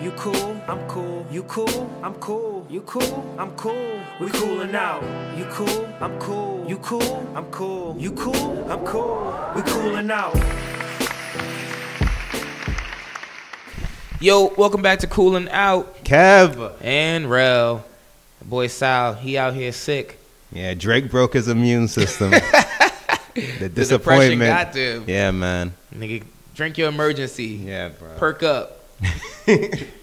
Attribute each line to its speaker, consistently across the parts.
Speaker 1: You cool, I'm cool. You cool, I'm cool. You cool, I'm cool. We coolin' out. You cool, I'm cool. You cool, I'm cool. You cool, I'm cool. We coolin' out.
Speaker 2: Yo, welcome back to Coolin' Out.
Speaker 3: Kev.
Speaker 2: And Rel. Boy Sal, he out here sick.
Speaker 3: Yeah, Drake broke his immune system. The disappointment.
Speaker 2: depression got to him.
Speaker 3: Yeah, man.
Speaker 2: Nigga, drink your emergency.
Speaker 3: Yeah, bro.
Speaker 2: Perk up.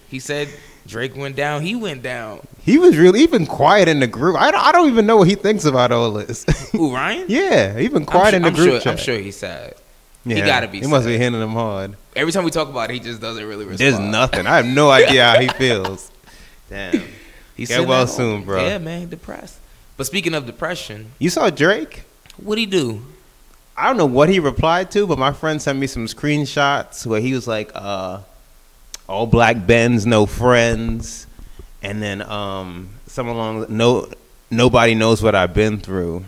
Speaker 2: He said Drake went down. He went down.
Speaker 3: He was really even quiet in the group. I don't even know what he thinks about all this.
Speaker 2: Who, Ryan?
Speaker 3: Yeah, even quiet in the group chat.
Speaker 2: I'm sure he's sad.
Speaker 3: Yeah,
Speaker 2: he gotta be
Speaker 3: He must
Speaker 2: sad.
Speaker 3: be hitting him hard.
Speaker 2: Every time we talk about it, he just doesn't really respond.
Speaker 3: There's nothing. I have no idea how he feels. Damn.
Speaker 2: He's
Speaker 3: Get well soon, bro.
Speaker 2: Yeah, man, depressed. But speaking of depression,
Speaker 3: You saw Drake?
Speaker 2: what'd he do?
Speaker 3: I don't know what he replied to, but my friend sent me some screenshots where he was like, all black Benz, no friends. And then some along, nobody knows what I've been through.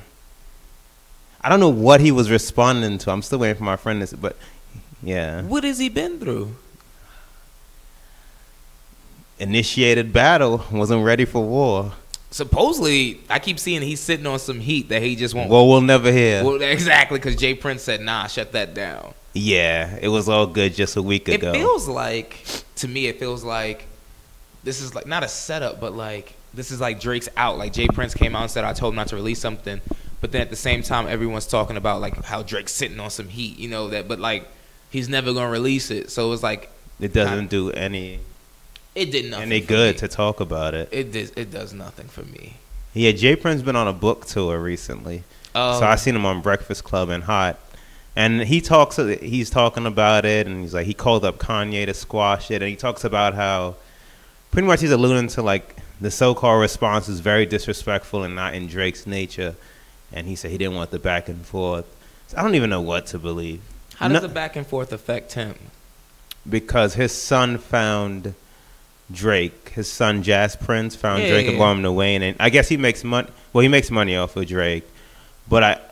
Speaker 3: I don't know what he was responding to. I'm still waiting for my friend to, but yeah.
Speaker 2: What has he been through?
Speaker 3: Initiated battle, wasn't ready for war.
Speaker 2: Supposedly, I keep seeing he's sitting on some heat that he just won't.
Speaker 3: War we'll never hear.
Speaker 2: Well, exactly, because Jay Prince said, nah, shut that down.
Speaker 3: Yeah, it was all good just a week ago.
Speaker 2: It feels like, to me, it feels like this is like not a setup, but like this is like Drake's out. Like Jay Prince came out and said, I told him not to release something. But then at the same time, everyone's talking about like how Drake's sitting on some heat, you know, that, but like he's never going to release it. So it was like.
Speaker 3: It doesn't do any.
Speaker 2: It did nothing.
Speaker 3: Any good to talk about it.
Speaker 2: It does nothing for me.
Speaker 3: Yeah, Jay Prince been on a book tour recently.
Speaker 2: Oh.
Speaker 3: So I seen him on Breakfast Club and Hot. And he's talking about it, and he's like, he called up Kanye to squash it, and he talks about how pretty much he's alluding to like the so-called response is very disrespectful and not in Drake's nature. And he said he didn't want the back and forth. So I don't even know what to believe.
Speaker 2: How does the back and forth affect him?
Speaker 3: Because his son found Drake. His son Jazz Prince found Drake and brought him to Wayne, and I guess he makes money. Well, he makes money off of Drake, but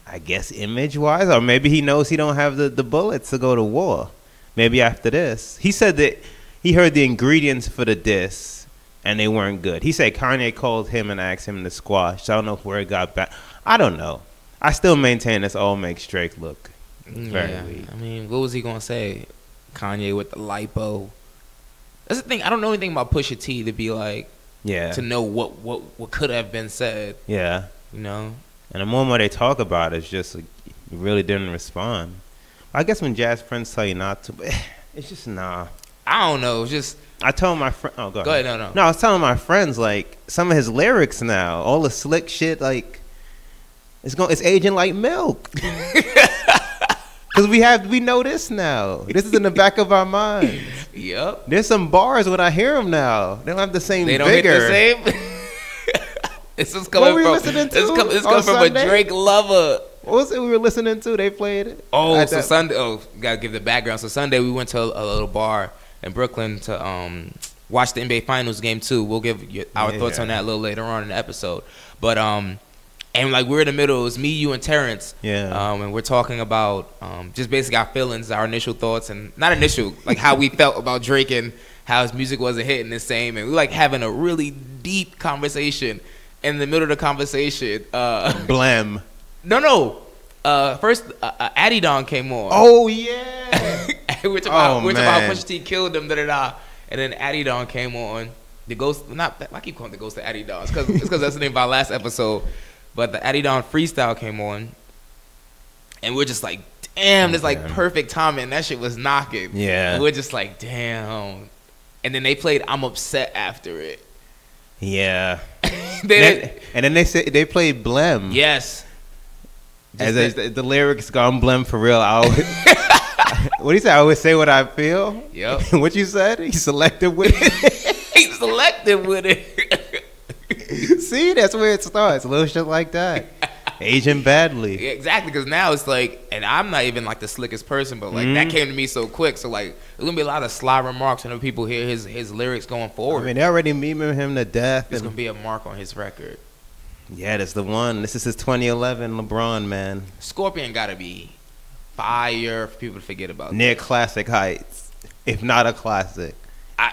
Speaker 3: I guess image-wise, or maybe he knows he don't have the bullets to go to war. Maybe after this, he said that he heard the ingredients for the diss and they weren't good. He said Kanye called him and asked him to squash. So I don't know where it got back. I don't know. I still maintain this all makes Drake look very weak.
Speaker 2: I mean, what was he gonna say? Kanye with the lipo. That's the thing. I don't know anything about Pusha T to be like, to know what could have been said.
Speaker 3: Yeah.
Speaker 2: You know.
Speaker 3: And the more they talk about it, it's just like, you really didn't respond. I guess when Jazz Prince tell you not to, it's just nah.
Speaker 2: I don't know. It's just
Speaker 3: I told my friend. Oh, go ahead.
Speaker 2: No.
Speaker 3: No, I was telling my friends like some of his lyrics now, all the slick shit, like it's aging like milk. Because we know this now. This is in the back of our minds.
Speaker 2: Yep.
Speaker 3: There's some bars when I hear them now. They don't have the same vigor.
Speaker 2: They don't hit the same. This is coming
Speaker 3: what were we
Speaker 2: from.
Speaker 3: listening to
Speaker 2: This coming from a Drake lover.
Speaker 3: What was it we were listening to? They played it.
Speaker 2: Oh, so Sunday. Oh, gotta give the background. So Sunday we went to a little bar in Brooklyn to watch the NBA Finals game too. We'll give our thoughts on that a little later on in the episode. But and like we're in the middle. It was me, you, and Terrence.
Speaker 3: Yeah.
Speaker 2: And we're talking about just basically our feelings, our initial thoughts, and not initial, like how we felt about Drake and how his music wasn't hitting the same. And we like having a really deep conversation. In the middle of the conversation,
Speaker 3: Blam.
Speaker 2: No. First, Addy Don came on.
Speaker 3: Oh yeah.
Speaker 2: we're talking about how Pusha T killed him. And then Addy Don came on. The ghost. I keep calling the ghost the Addy Don. It's because that's the name of our last episode. But the Addy Don freestyle came on, and we're just like, damn, this like perfect timing. That shit was knocking.
Speaker 3: Yeah.
Speaker 2: And we're just like, damn. And then they played "I'm Upset" after it.
Speaker 3: Yeah. And then they played Blem.
Speaker 2: Yes.
Speaker 3: As the lyrics gone Blem for real. What do you say? I always say what I feel.
Speaker 2: Yep.
Speaker 3: What you said? He's selective with it.
Speaker 2: He's selective with it.
Speaker 3: See, that's where it starts. A little shit like that. Aging badly.
Speaker 2: Yeah, exactly, because now it's like, and I'm not even like the slickest person, but like that came to me so quick. So like, there's gonna be a lot of sly remarks when people hear his lyrics going forward.
Speaker 3: I mean, they already memeing him to death.
Speaker 2: There's gonna be a mark on his record.
Speaker 3: Yeah, that's the one. This is his 2011 LeBron, man.
Speaker 2: Scorpion gotta be fire for people to forget about.
Speaker 3: Near classic heights, if not a classic.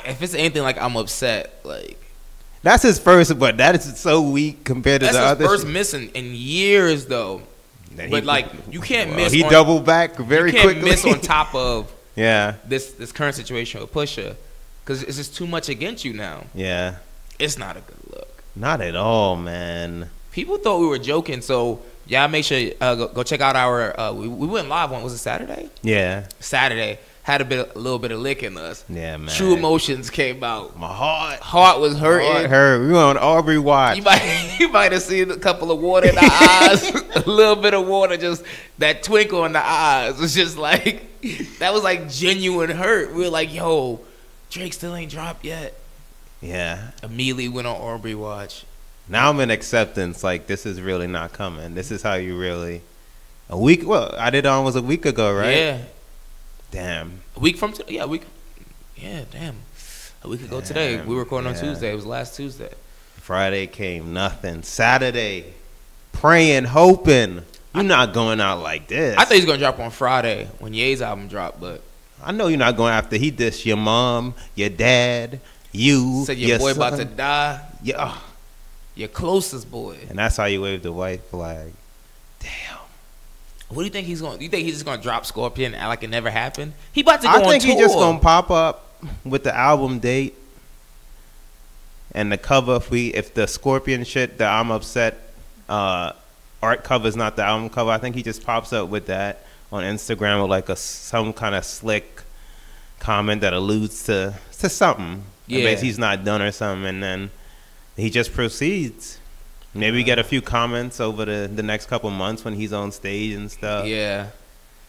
Speaker 2: If it's anything like I'm upset, like
Speaker 3: that's his first, but that is so weak compared to the other.
Speaker 2: That's his first missing in years, though. But like you can't miss.
Speaker 3: He doubled back very quickly.
Speaker 2: You can't miss on top of
Speaker 3: yeah
Speaker 2: this current situation with Pusha, because it's just too much against you now.
Speaker 3: Yeah,
Speaker 2: it's not a good look.
Speaker 3: Not at all, man.
Speaker 2: People thought we were joking, so yeah, make sure go check out our. We went live on, was it Saturday?
Speaker 3: Yeah,
Speaker 2: Saturday. Had a little bit of lick in us.
Speaker 3: Yeah, man.
Speaker 2: True emotions came out.
Speaker 3: My
Speaker 2: heart was hurting.
Speaker 3: Heart hurt. We were on Aubrey Watch.
Speaker 2: You might have seen a couple of water in the eyes. A little bit of water, just that twinkle in the eyes. It was just like that was like genuine hurt. We were like, yo, Drake still ain't dropped yet.
Speaker 3: Yeah.
Speaker 2: Immediately went on Aubrey Watch.
Speaker 3: Now I'm in acceptance. Like, this is really not coming. This is how you really. A week. Well, I did on was a week ago, right?
Speaker 2: Yeah.
Speaker 3: Damn.
Speaker 2: A week from today. Yeah, a week. Yeah, damn. A week ago today. We were recording on Tuesday. It was last Tuesday.
Speaker 3: Friday came nothing. Saturday, praying, hoping. You're not going out like this.
Speaker 2: I thought he was gonna drop on Friday when Ye's album dropped, but
Speaker 3: I know you're not going after he dissed your mom, your dad, you.
Speaker 2: Said your boy
Speaker 3: son.
Speaker 2: about to die.
Speaker 3: Yeah.
Speaker 2: Your closest boy.
Speaker 3: And that's how you wave the white flag. Damn.
Speaker 2: What do you think he's going? You think he's just gonna drop Scorpion and act like it never happened? He about to go on tour.
Speaker 3: I think he's just gonna pop up with the album date and the cover. If the Scorpion shit, the I'm Upset art cover is not the album cover, I think he just pops up with that on Instagram with like some kind of slick comment that alludes to something.
Speaker 2: Yeah,
Speaker 3: maybe he's not done or something, and then he just proceeds. Maybe we get a few comments over the next couple months when he's on stage and stuff.
Speaker 2: Yeah.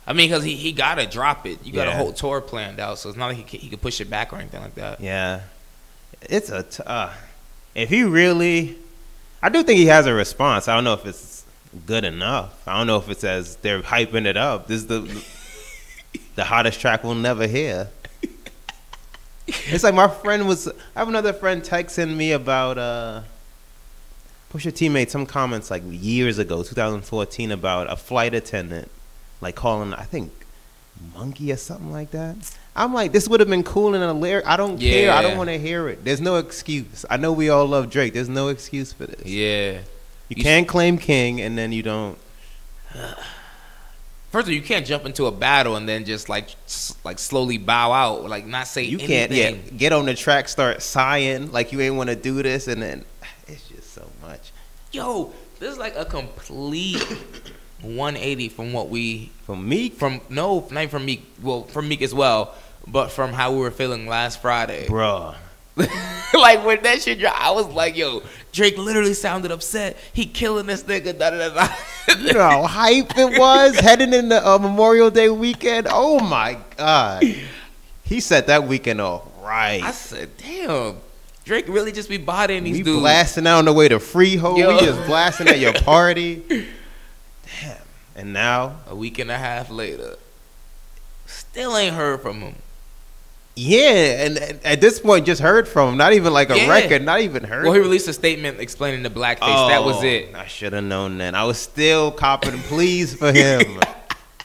Speaker 2: I mean, because he got to drop it. You got a whole tour planned out, so it's not like he could push it back or anything like that.
Speaker 3: Yeah. It's if he really... I do think he has a response. I don't know if it's good enough. I don't know if it's as they're hyping it up. This is the hottest track we'll never hear. It's like my friend was... I have another friend texting me about... Pusha T made some comments like years ago, 2014, about a flight attendant, like calling, I think, monkey or something like that. I'm like, this would have been cool in a lyric. I don't care. I don't want to hear it. There's no excuse. I know we all love Drake. There's no excuse for this.
Speaker 2: Yeah.
Speaker 3: You can't claim king and then you don't.
Speaker 2: First of all, you can't jump into a battle and then just like slowly bow out, like not say anything.
Speaker 3: You can't, get on the track, start sighing like you ain't want to do this, and then it's just so much.
Speaker 2: Yo, this is like a complete 180 from what we...
Speaker 3: From Meek?
Speaker 2: No, not from Meek. Well, from Meek as well, but from how we were feeling last Friday.
Speaker 3: Bruh.
Speaker 2: Like, when that shit dropped, I was like, yo, Drake literally sounded upset. He killing this nigga, da-da-da-da.
Speaker 3: You know how hype it was heading into Memorial Day weekend? Oh, my God. He set that weekend off right.
Speaker 2: I said, damn. Drake really just be bodying these dudes.
Speaker 3: We blasting out on the way to Freehold. We just blasting at your party. Damn. And now?
Speaker 2: A week and a half later. Still ain't heard from him.
Speaker 3: Yeah, and at this point, just heard from him. Not even like a record. Not even heard.
Speaker 2: Well, he released a statement explaining the blackface. Oh, that was it.
Speaker 3: I should have known that. I was still copping pleas for him.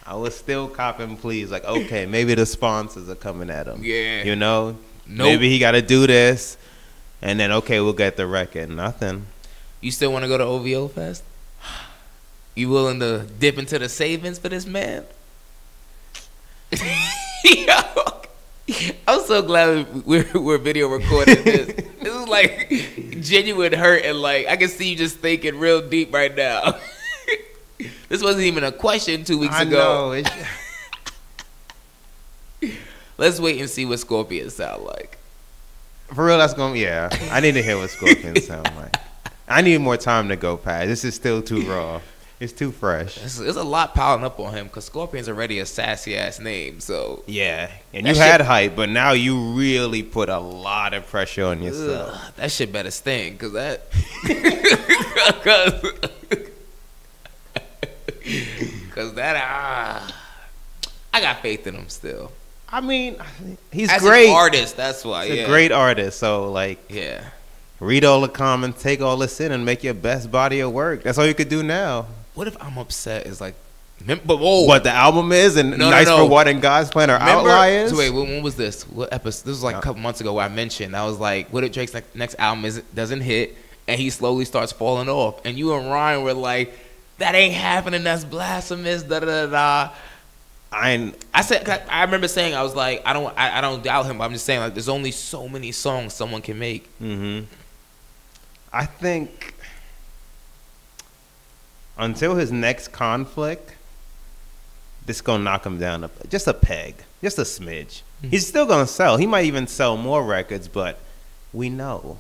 Speaker 3: I was still copping pleas. Like, okay, maybe the sponsors are coming at him.
Speaker 2: Yeah.
Speaker 3: You know? Nope. Maybe he got to do this. And then, okay, we'll get the record. Nothing.
Speaker 2: You still want to go to OVO Fest? You willing to dip into the savings for this man? Yo, I'm so glad we're video recording this. This is like genuine hurt, and like I can see you just thinking real deep right now. This wasn't even a question 2 weeks ago. Let's wait and see what Scorpions sound like.
Speaker 3: For real, that's going to... Yeah, I need to hear what Scorpions sound like. I need more time to go past. This is still too raw. It's too fresh.
Speaker 2: There's a lot piling up on him because Scorpion's already a sassy-ass name, so...
Speaker 3: Yeah, and you had hype, but now you really put a lot of pressure on yourself.
Speaker 2: That shit better sting, because that... Because that... I got faith in him still.
Speaker 3: I mean, he's
Speaker 2: as
Speaker 3: great.
Speaker 2: As an artist, that's why.
Speaker 3: He's a great artist. So, like, read all the comments, take all this in, and make your best body of work. That's all you could do now.
Speaker 2: What if I'm Upset is like But whoa,
Speaker 3: what the album is and Nice for What and God's Plan are outliers.
Speaker 2: So wait, when was this? What episode? This was like a couple months ago where I mentioned. I was like, what if Drake's next album doesn't hit and he slowly starts falling off? And you and Ryan were like, that ain't happening. That's blasphemous. Da da da. I remember saying, I was like, I don't doubt him. But I'm just saying, like, there's only so many songs someone can make.
Speaker 3: Mm-hmm. I think until his next conflict, this gonna knock him down just a peg, just a smidge. Mm-hmm. He's still gonna sell. He might even sell more records, but we know.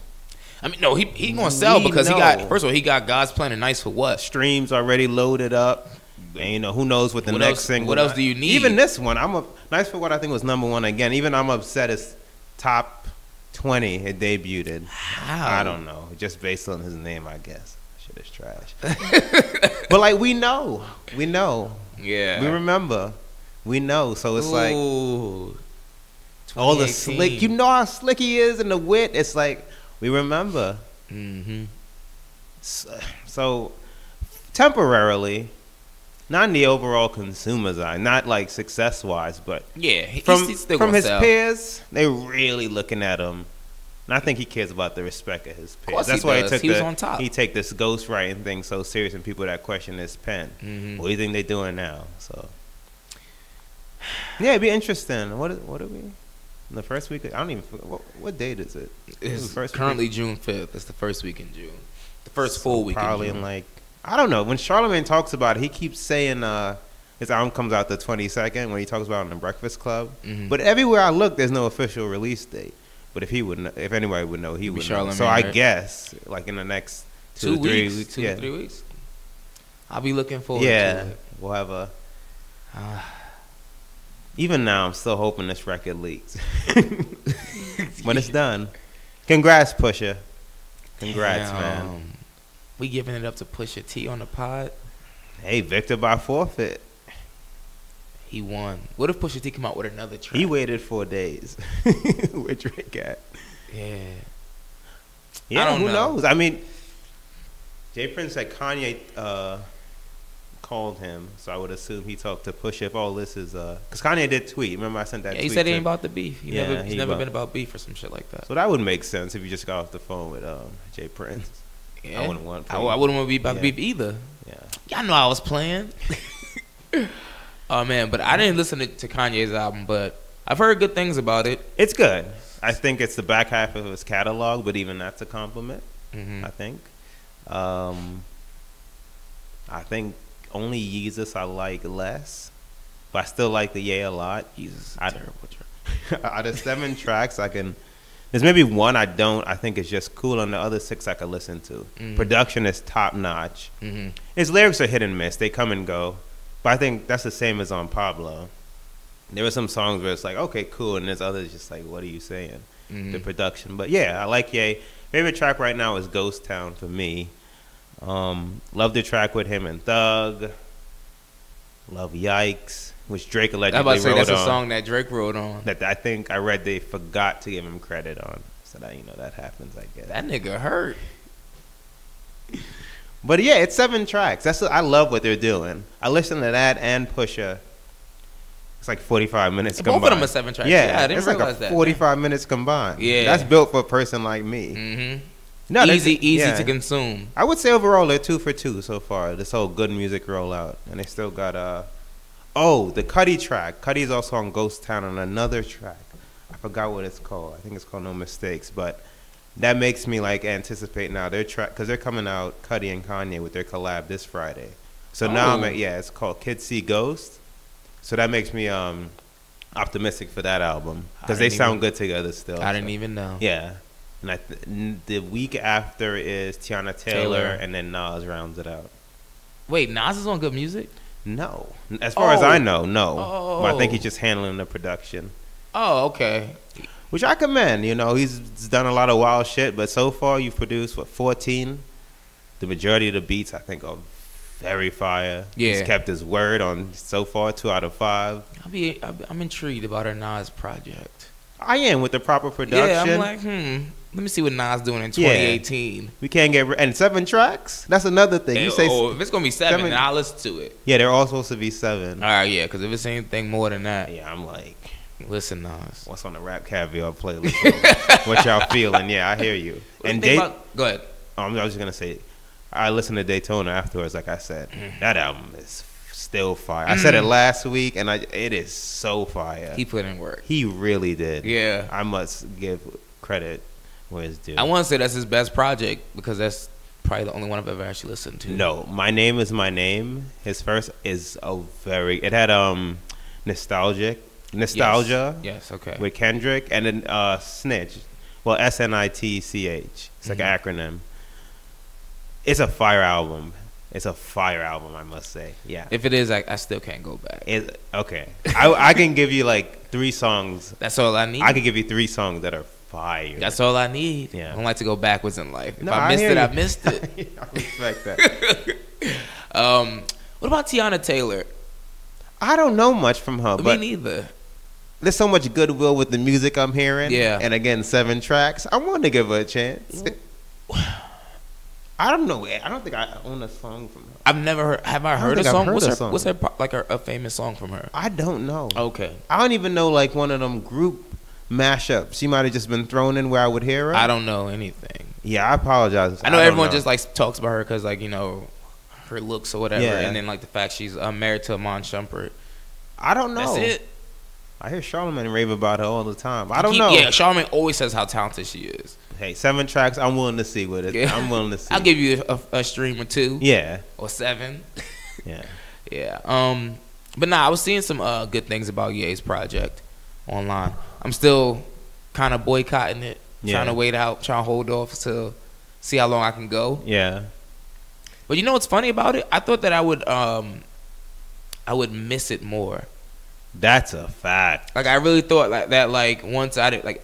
Speaker 2: I mean, no, he gonna sell because first of all, he got God's Plan and Nice for What.
Speaker 3: Streams already loaded up. And, who knows what the next single.
Speaker 2: What else do you need?
Speaker 3: Even this one, Nice for What I think was #1 again. Even I'm upset it's top 20 it debuted.
Speaker 2: How?
Speaker 3: I don't know. Just based on his name, I guess. Shit is trash. But like we know.
Speaker 2: Yeah.
Speaker 3: We remember. We know. So it's like all the slick. You know how slick he is and the wit. It's like we remember.
Speaker 2: Mm-hmm.
Speaker 3: So temporarily, not in the overall consumer's eye, not like success wise, but from his peers, they're really looking at him. And I think he cares about the respect of his peers. That's why he was on top. He take this ghostwriting thing so serious, and people that question his pen. Mm-hmm. What do you think they're doing now? So yeah, it'd be interesting. What are we? In the first week? I don't even. What date is it?
Speaker 2: It's currently June 5th. It's the first week in June. The first full week.
Speaker 3: Probably in like. I don't know. When Charlamagne talks about it, he keeps saying his album comes out the 22nd when he talks about it in the Breakfast Club. Mm-hmm. But everywhere I look, there's no official release date. But if anybody would know, he would know. So I guess like in the next 2 to 3 weeks. 2 to 3 weeks.
Speaker 2: I'll be looking forward to it.
Speaker 3: We'll have a... even now, I'm still hoping this record leaks. When it's done. Congrats, Pusha. Congrats, man.
Speaker 2: We giving it up to Pusha T on the pod.
Speaker 3: Hey, Victor by forfeit.
Speaker 2: He won. What if Pusha T come out with another track?
Speaker 3: He waited 4 days. Where Drake at?
Speaker 2: Yeah.
Speaker 3: Yeah, who knows? I mean, Jay Prince said Kanye called him, so I would assume he talked to Pusha if all this is... Because Kanye did tweet. Remember I sent that tweet?
Speaker 2: He said he ain't about the beef. He's never been about beef or some shit like that.
Speaker 3: So that would make sense if you just got off the phone with Jay Prince.
Speaker 2: Yeah. I wouldn't want to be about the beef either. Yeah. Y'all know I was playing. Oh, man. But I didn't listen to Kanye's album, but I've heard good things about it.
Speaker 3: It's good. I think it's the back half of his catalog, but even that's a compliment, I think. I think only Yeezus I like less, but I still like the Ye a lot.
Speaker 2: Yeezus is a terrible track.
Speaker 3: Out of 7 tracks, there's maybe one I think it's just cool, and the other 6 I could listen to. Production is top notch. His lyrics are hit and miss. They come and go. But I think that's the same as on Pablo. There were some songs where it's like, okay, cool, and there's others just like, what are you saying? The production. But yeah, I like Ye. Favorite track right now is Ghost Town for me. Love the track with him and Thug. Love Yikes, which Drake allegedly wrote on.
Speaker 2: That's a song that Drake wrote on.
Speaker 3: That I think I read they forgot to give him credit on. So that that happens, I guess.
Speaker 2: That nigga hurt.
Speaker 3: But yeah, it's 7 tracks. I love what they're doing. I listen to that and Pusha. It's like 45 minutes combined.
Speaker 2: Both of them are 7 tracks. Yeah, I didn't realize that.
Speaker 3: 45 minutes combined. Yeah, that's built for a person like me.
Speaker 2: No, easy to consume.
Speaker 3: I would say overall they're 2 for 2 so far. This whole good music rollout, and they still got the Cudi track. Cudi's also on Ghost Town on another track. I forgot what it's called. I think it's called No Mistakes, but that makes me like anticipate now their track because they're coming out Cudi and Kanye with their collab this Friday. So now it's called Kids See Ghost. So that makes me optimistic for that album because they sound good together still.
Speaker 2: I didn't even know.
Speaker 3: Yeah. And the week after is Tiana Taylor, and then Nas rounds it out.
Speaker 2: Wait, Nas is on Good Music?
Speaker 3: No. As far as I know, no. Oh. But I think he's just handling the production.
Speaker 2: Oh, okay.
Speaker 3: Which I commend. He's done a lot of wild shit, but so far you've produced, 14? The majority of the beats, I think, are very fire. Yeah. He's kept his word on so far 2 out of 5.
Speaker 2: I'm intrigued about our Nas project.
Speaker 3: I am with the proper production.
Speaker 2: Yeah, I'm like, Let me see what Nas doing in
Speaker 3: Yeah.
Speaker 2: 2018.
Speaker 3: We can't get and 7 tracks. That's another thing. You say
Speaker 2: If it's gonna be seven, then I'll listen to it.
Speaker 3: yeah, they're all supposed to be 7.
Speaker 2: All right, yeah, because if it's anything more than that,
Speaker 3: Yeah, I'm like,
Speaker 2: listen, Nas.
Speaker 3: what's on the Rap Caviar playlist? What y'all feeling? Yeah, I hear you.
Speaker 2: And
Speaker 3: And
Speaker 2: go ahead.
Speaker 3: I was just gonna say, I listened to Daytona afterwards. Like I said, that album is still fire. I said it last week, and it is so fire.
Speaker 2: He put in work.
Speaker 3: He really did.
Speaker 2: Yeah.
Speaker 3: I must give credit where it's due.
Speaker 2: I want to say that's his best project because that's probably the only one I've ever actually listened to.
Speaker 3: No, My Name Is My Name. His first is it had nostalgia.
Speaker 2: Yes, okay.
Speaker 3: With Kendrick, and then Snitch. Well, SNITCH. It's like an acronym. It's a fire album. It's a fire album, I must say. Yeah.
Speaker 2: If it is, I still can't go back.
Speaker 3: Okay. I can give you like 3 songs.
Speaker 2: That's all I need.
Speaker 3: I can give you 3 songs that are fire.
Speaker 2: That's all I need.
Speaker 3: Yeah.
Speaker 2: I don't like to go backwards in life. If
Speaker 3: No,
Speaker 2: I missed
Speaker 3: hear
Speaker 2: it,
Speaker 3: you.
Speaker 2: I missed it.
Speaker 3: I respect that.
Speaker 2: What about Tiana Taylor?
Speaker 3: I don't know much from her,
Speaker 2: Me
Speaker 3: but
Speaker 2: neither.
Speaker 3: there's so much goodwill with the music I'm hearing.
Speaker 2: Yeah.
Speaker 3: And again, 7 tracks. I want to give her a chance. I don't know. I don't think I own a song from her.
Speaker 2: I've never heard. Have I heard a
Speaker 3: think I've
Speaker 2: song?
Speaker 3: heard
Speaker 2: What's
Speaker 3: a
Speaker 2: her?
Speaker 3: song.
Speaker 2: What's her? Like a famous song from her?
Speaker 3: I don't know.
Speaker 2: Okay.
Speaker 3: I don't even know like one of them group mashups. She might have just been thrown in where I would hear her.
Speaker 2: I don't know anything.
Speaker 3: Yeah, I apologize.
Speaker 2: I know
Speaker 3: don't
Speaker 2: everyone just like talks about her because like her looks or whatever,
Speaker 3: Yeah.
Speaker 2: and then like the fact she's married to Amon Shumpert.
Speaker 3: I don't know.
Speaker 2: That's it.
Speaker 3: I hear Charlamagne rave about her all the time. I don't know.
Speaker 2: Yeah, Charlamagne always says how talented she is.
Speaker 3: Hey, 7 tracks. I'm willing to see with it.
Speaker 2: Yeah.
Speaker 3: I'm willing to see.
Speaker 2: I'll give you a stream or 2.
Speaker 3: Yeah.
Speaker 2: Or 7.
Speaker 3: Yeah.
Speaker 2: Yeah. But nah, I was seeing some good things about Ye's project online. I'm still kind of boycotting it, trying to wait out, trying to hold off to see how long I can go.
Speaker 3: Yeah.
Speaker 2: But you know what's funny about it? I thought that I would miss it more.
Speaker 3: That's a fact.
Speaker 2: Like I really thought that once I did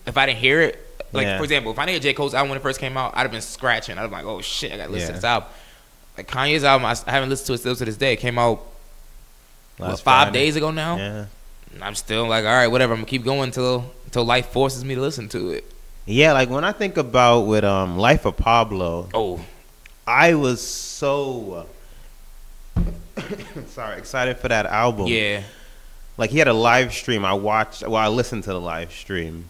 Speaker 2: if I didn't hear it,
Speaker 3: Yeah.
Speaker 2: for example, if I didn't hear J. Cole's album when it first came out, I'd have been scratching. I'd have been like, oh shit, I gotta listen to this album. Like Kanye's album, I haven't listened to it still to this day. It came out
Speaker 3: Last
Speaker 2: 5
Speaker 3: Friday.
Speaker 2: days ago now.
Speaker 3: Yeah.
Speaker 2: And I'm still like, all right, whatever. I'm gonna keep going until life forces me to listen to it.
Speaker 3: Yeah, like when I think about with Life of Pablo,
Speaker 2: Oh,
Speaker 3: I was so excited for that album.
Speaker 2: yeah.
Speaker 3: Like he had a live stream. I listened to the live stream.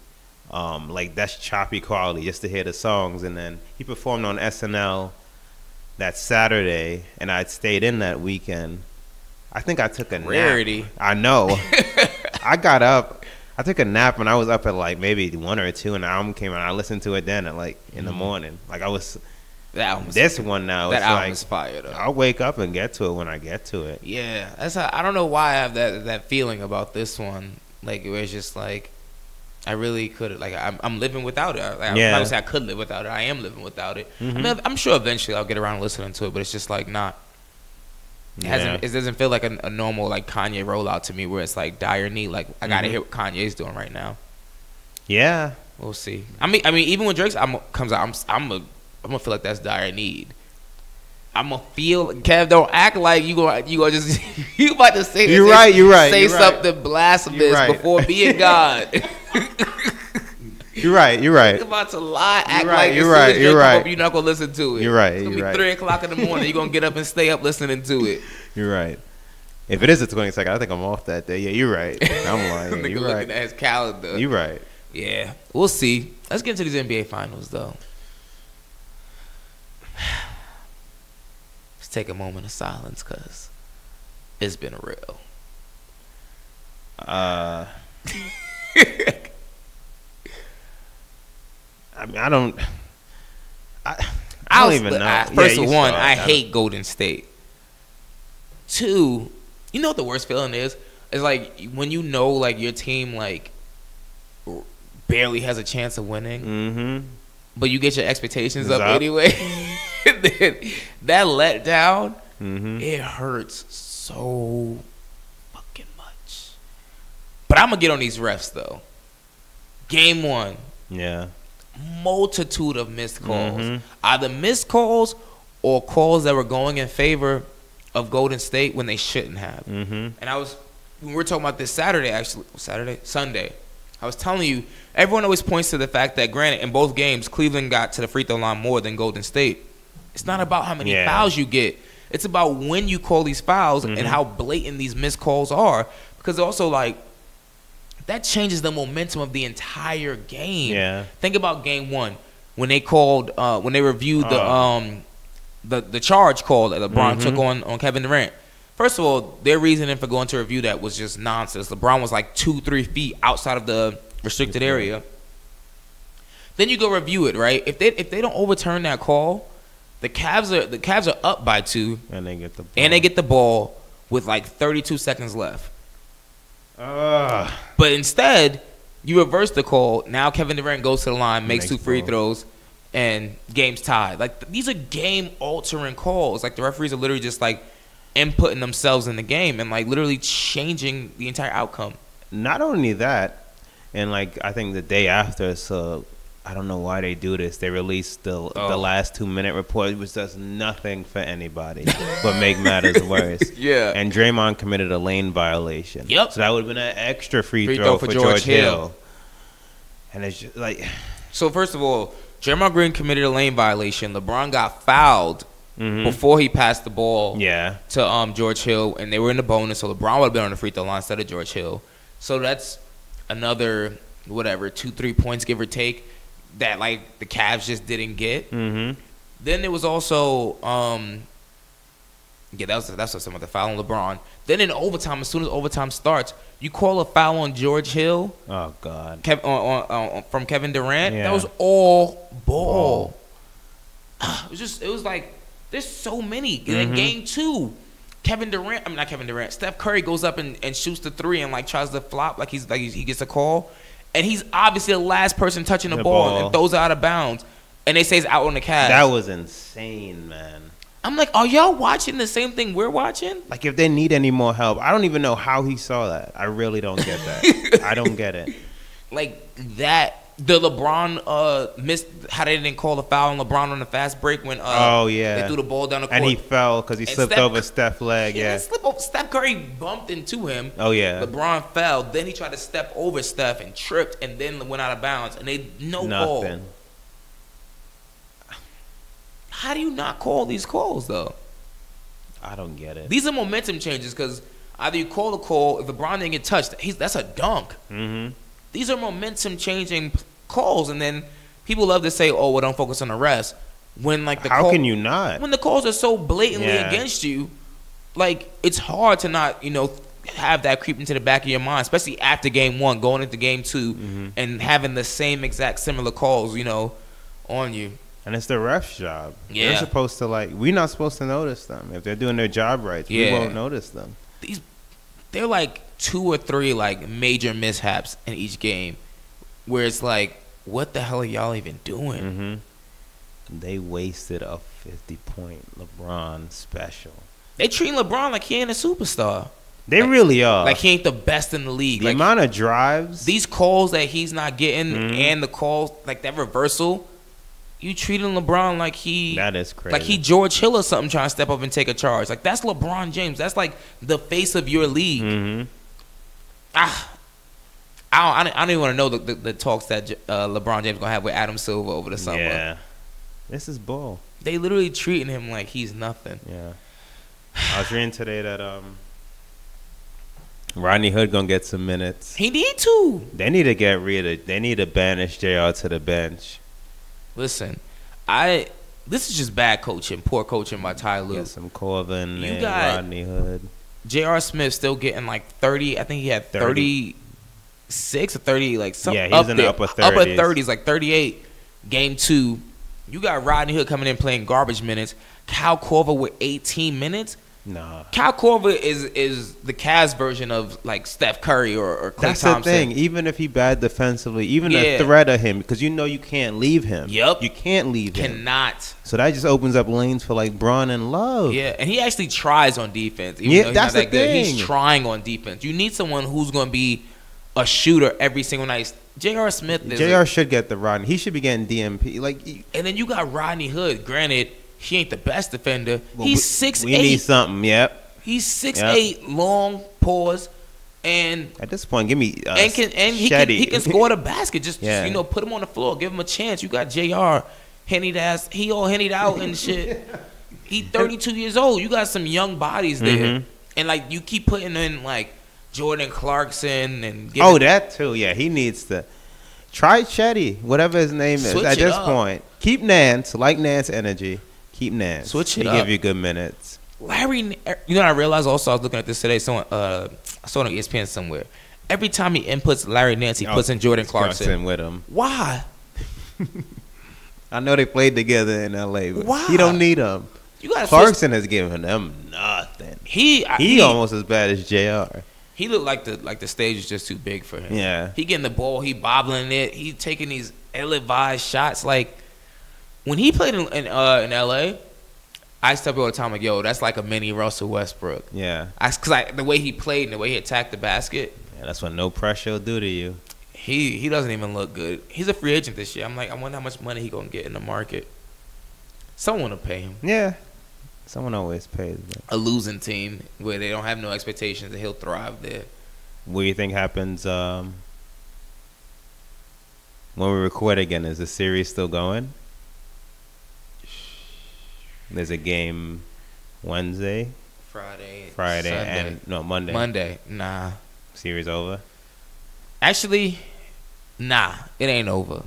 Speaker 3: Like that's choppy quality just to hear the songs, and then he performed on SNL that Saturday, and I stayed in that weekend. I think I took a
Speaker 2: Rarity.
Speaker 3: nap. I know. I got up. I took a nap and I was up at like maybe 1 or 2, and the album came out. I listened to it then at like in the morning. Like I was.
Speaker 2: That album.
Speaker 3: This one now.
Speaker 2: That
Speaker 3: It's
Speaker 2: album
Speaker 3: like
Speaker 2: is fire though.
Speaker 3: I'll wake up and get to it when I get to it.
Speaker 2: Yeah, that's how, I don't know why I have that feeling about this one. Like it was just like I really could like I'm living without it. Like,
Speaker 3: Yeah.
Speaker 2: I would say I could live without it. I am living without it.
Speaker 3: Mhm.
Speaker 2: I mean, I'm sure eventually I'll get around to listening to it, but it's just like not. It hasn't. It doesn't feel like a normal like Kanye rollout to me, where it's like dire need. Like I gotta hear what Kanye's doing right now.
Speaker 3: Yeah.
Speaker 2: We'll see. I mean, even when Drake's album comes out, I'm gonna feel like that's dire need. I'm gonna feel. Kev, don't act like you gonna just you about to say this.
Speaker 3: You're right.
Speaker 2: Say
Speaker 3: you're
Speaker 2: something
Speaker 3: right.
Speaker 2: blasphemous
Speaker 3: You're right.
Speaker 2: before being God.
Speaker 3: You're right. You're right.
Speaker 2: You're about to lie, act
Speaker 3: You're right,
Speaker 2: like
Speaker 3: you're
Speaker 2: as soon as
Speaker 3: right,
Speaker 2: Drake
Speaker 3: you're
Speaker 2: come
Speaker 3: right.
Speaker 2: up, you're not gonna listen to it.
Speaker 3: You're right,
Speaker 2: It's gonna
Speaker 3: you're
Speaker 2: be
Speaker 3: right.
Speaker 2: 3 o'clock in the morning. You're gonna get up and stay up listening to it.
Speaker 3: You're right. If it is the 22nd, I think I'm off that day. Yeah, you're right. I'm lying.
Speaker 2: Nigga
Speaker 3: You're
Speaker 2: looking
Speaker 3: right.
Speaker 2: at his calendar.
Speaker 3: You're right.
Speaker 2: Yeah, we'll see. Let's get into these NBA finals though. Let's take a moment of silence because it's been real.
Speaker 3: I mean, I don't even know.
Speaker 2: First
Speaker 3: Yeah,
Speaker 2: of
Speaker 3: you
Speaker 2: one,
Speaker 3: start.
Speaker 2: I hate Golden State. 2, you know what the worst feeling is? It's like when you know like your team like barely has a chance of winning,
Speaker 3: Mm-hmm.
Speaker 2: but you get your expectations
Speaker 3: It's
Speaker 2: up
Speaker 3: up.
Speaker 2: anyway. Then that letdown,
Speaker 3: Mm-hmm.
Speaker 2: it hurts so fucking much. But I'm gonna get on these refs though. Game 1.
Speaker 3: Yeah.
Speaker 2: Multitude of missed calls.
Speaker 3: Mhm.
Speaker 2: Either missed calls or calls that were going in favor of Golden State when they shouldn't have.
Speaker 3: Mm-hmm.
Speaker 2: And we were talking about this Sunday. I was telling you, everyone always points to the fact that, granted, in both games, Cleveland got to the free throw line more than Golden State. It's not about how many fouls you get. It's about when you call these fouls and how blatant these missed calls are. Because also, like, that changes the momentum of the entire game.
Speaker 3: Yeah.
Speaker 2: Think about game one when they called, when they reviewed the charge call that LeBron took on Kevin Durant. First of all, their reasoning for going to review that was just nonsense. LeBron was like 2-3 feet outside of the restricted area. Then you go review it, right? If they don't overturn that call, the Cavs are up by 2,
Speaker 3: and they get the ball.
Speaker 2: and they get the ball with like 32 seconds left. But instead, you reverse the call. Now Kevin Durant goes to the line, makes 2 free throws, and game's tied. Like, these are game-altering calls. Like, the referees are literally just like inputting themselves in the game and like literally changing the entire outcome.
Speaker 3: Not only that, and like I think the day after, so I don't know why they do this. They released the last 2-minute report, which does nothing for anybody but make matters worse.
Speaker 2: Yeah.
Speaker 3: And Draymond committed a lane violation.
Speaker 2: Yep.
Speaker 3: So that would have been an extra free throw for George Hill. And it's just like,
Speaker 2: so first of all, Draymond Green committed a lane violation. LeBron got fouled before he passed the ball to George Hill, and they were in the bonus, so LeBron would have been on the free throw line instead of George Hill. So that's another, 2-3 points, give or take, that like the Cavs just didn't get. Then there was also that's some of the foul on LeBron. Then in overtime, as soon as overtime starts, you call a foul on George Hill.
Speaker 3: Oh God!
Speaker 2: From Kevin Durant.
Speaker 3: Yeah.
Speaker 2: That was all ball. It was like, there's so many. In game 2, Steph Curry goes up and shoots the 3 and like tries to flop like he gets a call, and he's obviously the last person touching the ball and throws it out of bounds, and they say it's out on the Cavs.
Speaker 3: That was insane, man.
Speaker 2: I'm like, are y'all watching the same thing we're watching?
Speaker 3: Like, if they need any more help, I don't even know how he saw that. I really don't get that. I don't get it.
Speaker 2: Like that. The LeBron missed how they didn't call the foul on LeBron on the fast break when they threw the ball down the court.
Speaker 3: And he fell because he slipped over Steph's leg.
Speaker 2: He didn't slip over. Steph Curry bumped into him.
Speaker 3: Oh, yeah.
Speaker 2: LeBron fell. Then he tried to step over Steph and tripped and then went out of bounds. And they ball. How do you not call these calls, though?
Speaker 3: I don't get it.
Speaker 2: These are momentum changes because either you call the call, if LeBron didn't get touched, that's a dunk. These are momentum changing calls, and then people love to say, "Oh, well, don't focus on the refs." When like
Speaker 3: how can you not?
Speaker 2: When the calls are so blatantly against you, like it's hard to not have that creep into the back of your mind, especially after game 1, going into game 2, and having the same exact similar calls, on you.
Speaker 3: And it's the ref's job.
Speaker 2: Yeah.
Speaker 3: They're supposed to we're not supposed to notice them if they're doing their job right. We won't notice them.
Speaker 2: They're like 2 or 3 like major mishaps in each game, where it's like, what the hell are y'all even doing?
Speaker 3: They wasted a 50-point LeBron special.
Speaker 2: They treating LeBron like he ain't a superstar.
Speaker 3: They really are.
Speaker 2: Like he ain't the best in the league.
Speaker 3: The amount of drives,
Speaker 2: these calls that he's not getting, and the calls like that reversal, you treating LeBron like
Speaker 3: that is crazy.
Speaker 2: Like he George Hill or something trying to step up and take a charge. Like that's LeBron James. That's like the face of your league. I don't even want to know the talks that LeBron James gonna have with Adam Silver over the summer.
Speaker 3: Yeah, this is bull.
Speaker 2: They literally treating him like he's nothing.
Speaker 3: Yeah, I was reading today that Rodney Hood gonna get some minutes.
Speaker 2: He need to.
Speaker 3: They need to get rid of. They need to banish JR to the bench.
Speaker 2: Listen, this is just bad coaching, poor coaching by Ty Lue.
Speaker 3: Get some Corvin and Rodney Hood.
Speaker 2: J.R. Smith still getting like 30. I think he had 36 or 30, like something.
Speaker 3: Yeah, he's in the upper 30s.
Speaker 2: Upper 30s, like 38. Game 2, you got Rodney Hood coming in playing garbage minutes. Kyle Korver with 18 minutes.
Speaker 3: Nah.
Speaker 2: Kyle Korver is the Cavs version of like Steph Curry or Klay
Speaker 3: That's
Speaker 2: Thompson.
Speaker 3: the thing. Even if he bad defensively, even the threat of him, because you can't leave him.
Speaker 2: Yep.
Speaker 3: You can't leave him.
Speaker 2: Cannot.
Speaker 3: So that just opens up lanes for like Braun and Love.
Speaker 2: Yeah, and he actually tries on defense. Even though he's
Speaker 3: that's
Speaker 2: not that
Speaker 3: the thing.
Speaker 2: Good. He's trying on defense. You need someone who's going to be a shooter every single night. J.R. Smith is
Speaker 3: J.R. should get the Rodney. He should be getting DMP.
Speaker 2: And then you got Rodney Hood. Granted, he ain't the best defender. He's 6'8".
Speaker 3: We need something, yep.
Speaker 2: He's 6'8", long, pause. And
Speaker 3: at this point, give me
Speaker 2: he can score the basket. Just put him on the floor, give him a chance. You got Jr. Hennied ass. He all hennied out and shit. He 32 years old. You got some young bodies there, and like you keep putting in like Jordan Clarkson and
Speaker 3: that too. Yeah, he needs to try Chetty, whatever his name is. At this point, keep Nance, like Nance energy. Keep Nance.
Speaker 2: Switch it
Speaker 3: he
Speaker 2: up.
Speaker 3: Give you good minutes.
Speaker 2: Larry, I realized also I was looking at this today. Someone I saw it on ESPN somewhere. Every time he inputs Larry Nance, he puts in Jordan Clarkson
Speaker 3: with him.
Speaker 2: Why?
Speaker 3: I know they played together in LA, but
Speaker 2: why?
Speaker 3: He don't need him. Clarkson has given them nothing. He almost as bad as JR.
Speaker 2: He looked like the stage is just too big for him.
Speaker 3: Yeah.
Speaker 2: He getting the ball, he bobbling it, he taking these ill-advised shots. Like when he played in LA, I step all the time like, yo, that's like a mini Russell Westbrook.
Speaker 3: Yeah.
Speaker 2: Because the way he played and the way he attacked the basket.
Speaker 3: Yeah, that's what no pressure will do to you.
Speaker 2: He doesn't even look good. He's a free agent this year. I'm like, I wonder how much money he gonna get in the market. Someone will pay him.
Speaker 3: Yeah. Someone always pays.
Speaker 2: A losing team where they don't have no expectations that he'll thrive there.
Speaker 3: What do you think happens when we record again? Is the series still going? There's a game Wednesday,
Speaker 2: Friday,
Speaker 3: Sunday. Monday.
Speaker 2: Monday, nah.
Speaker 3: Series over?
Speaker 2: Actually, nah. It ain't over.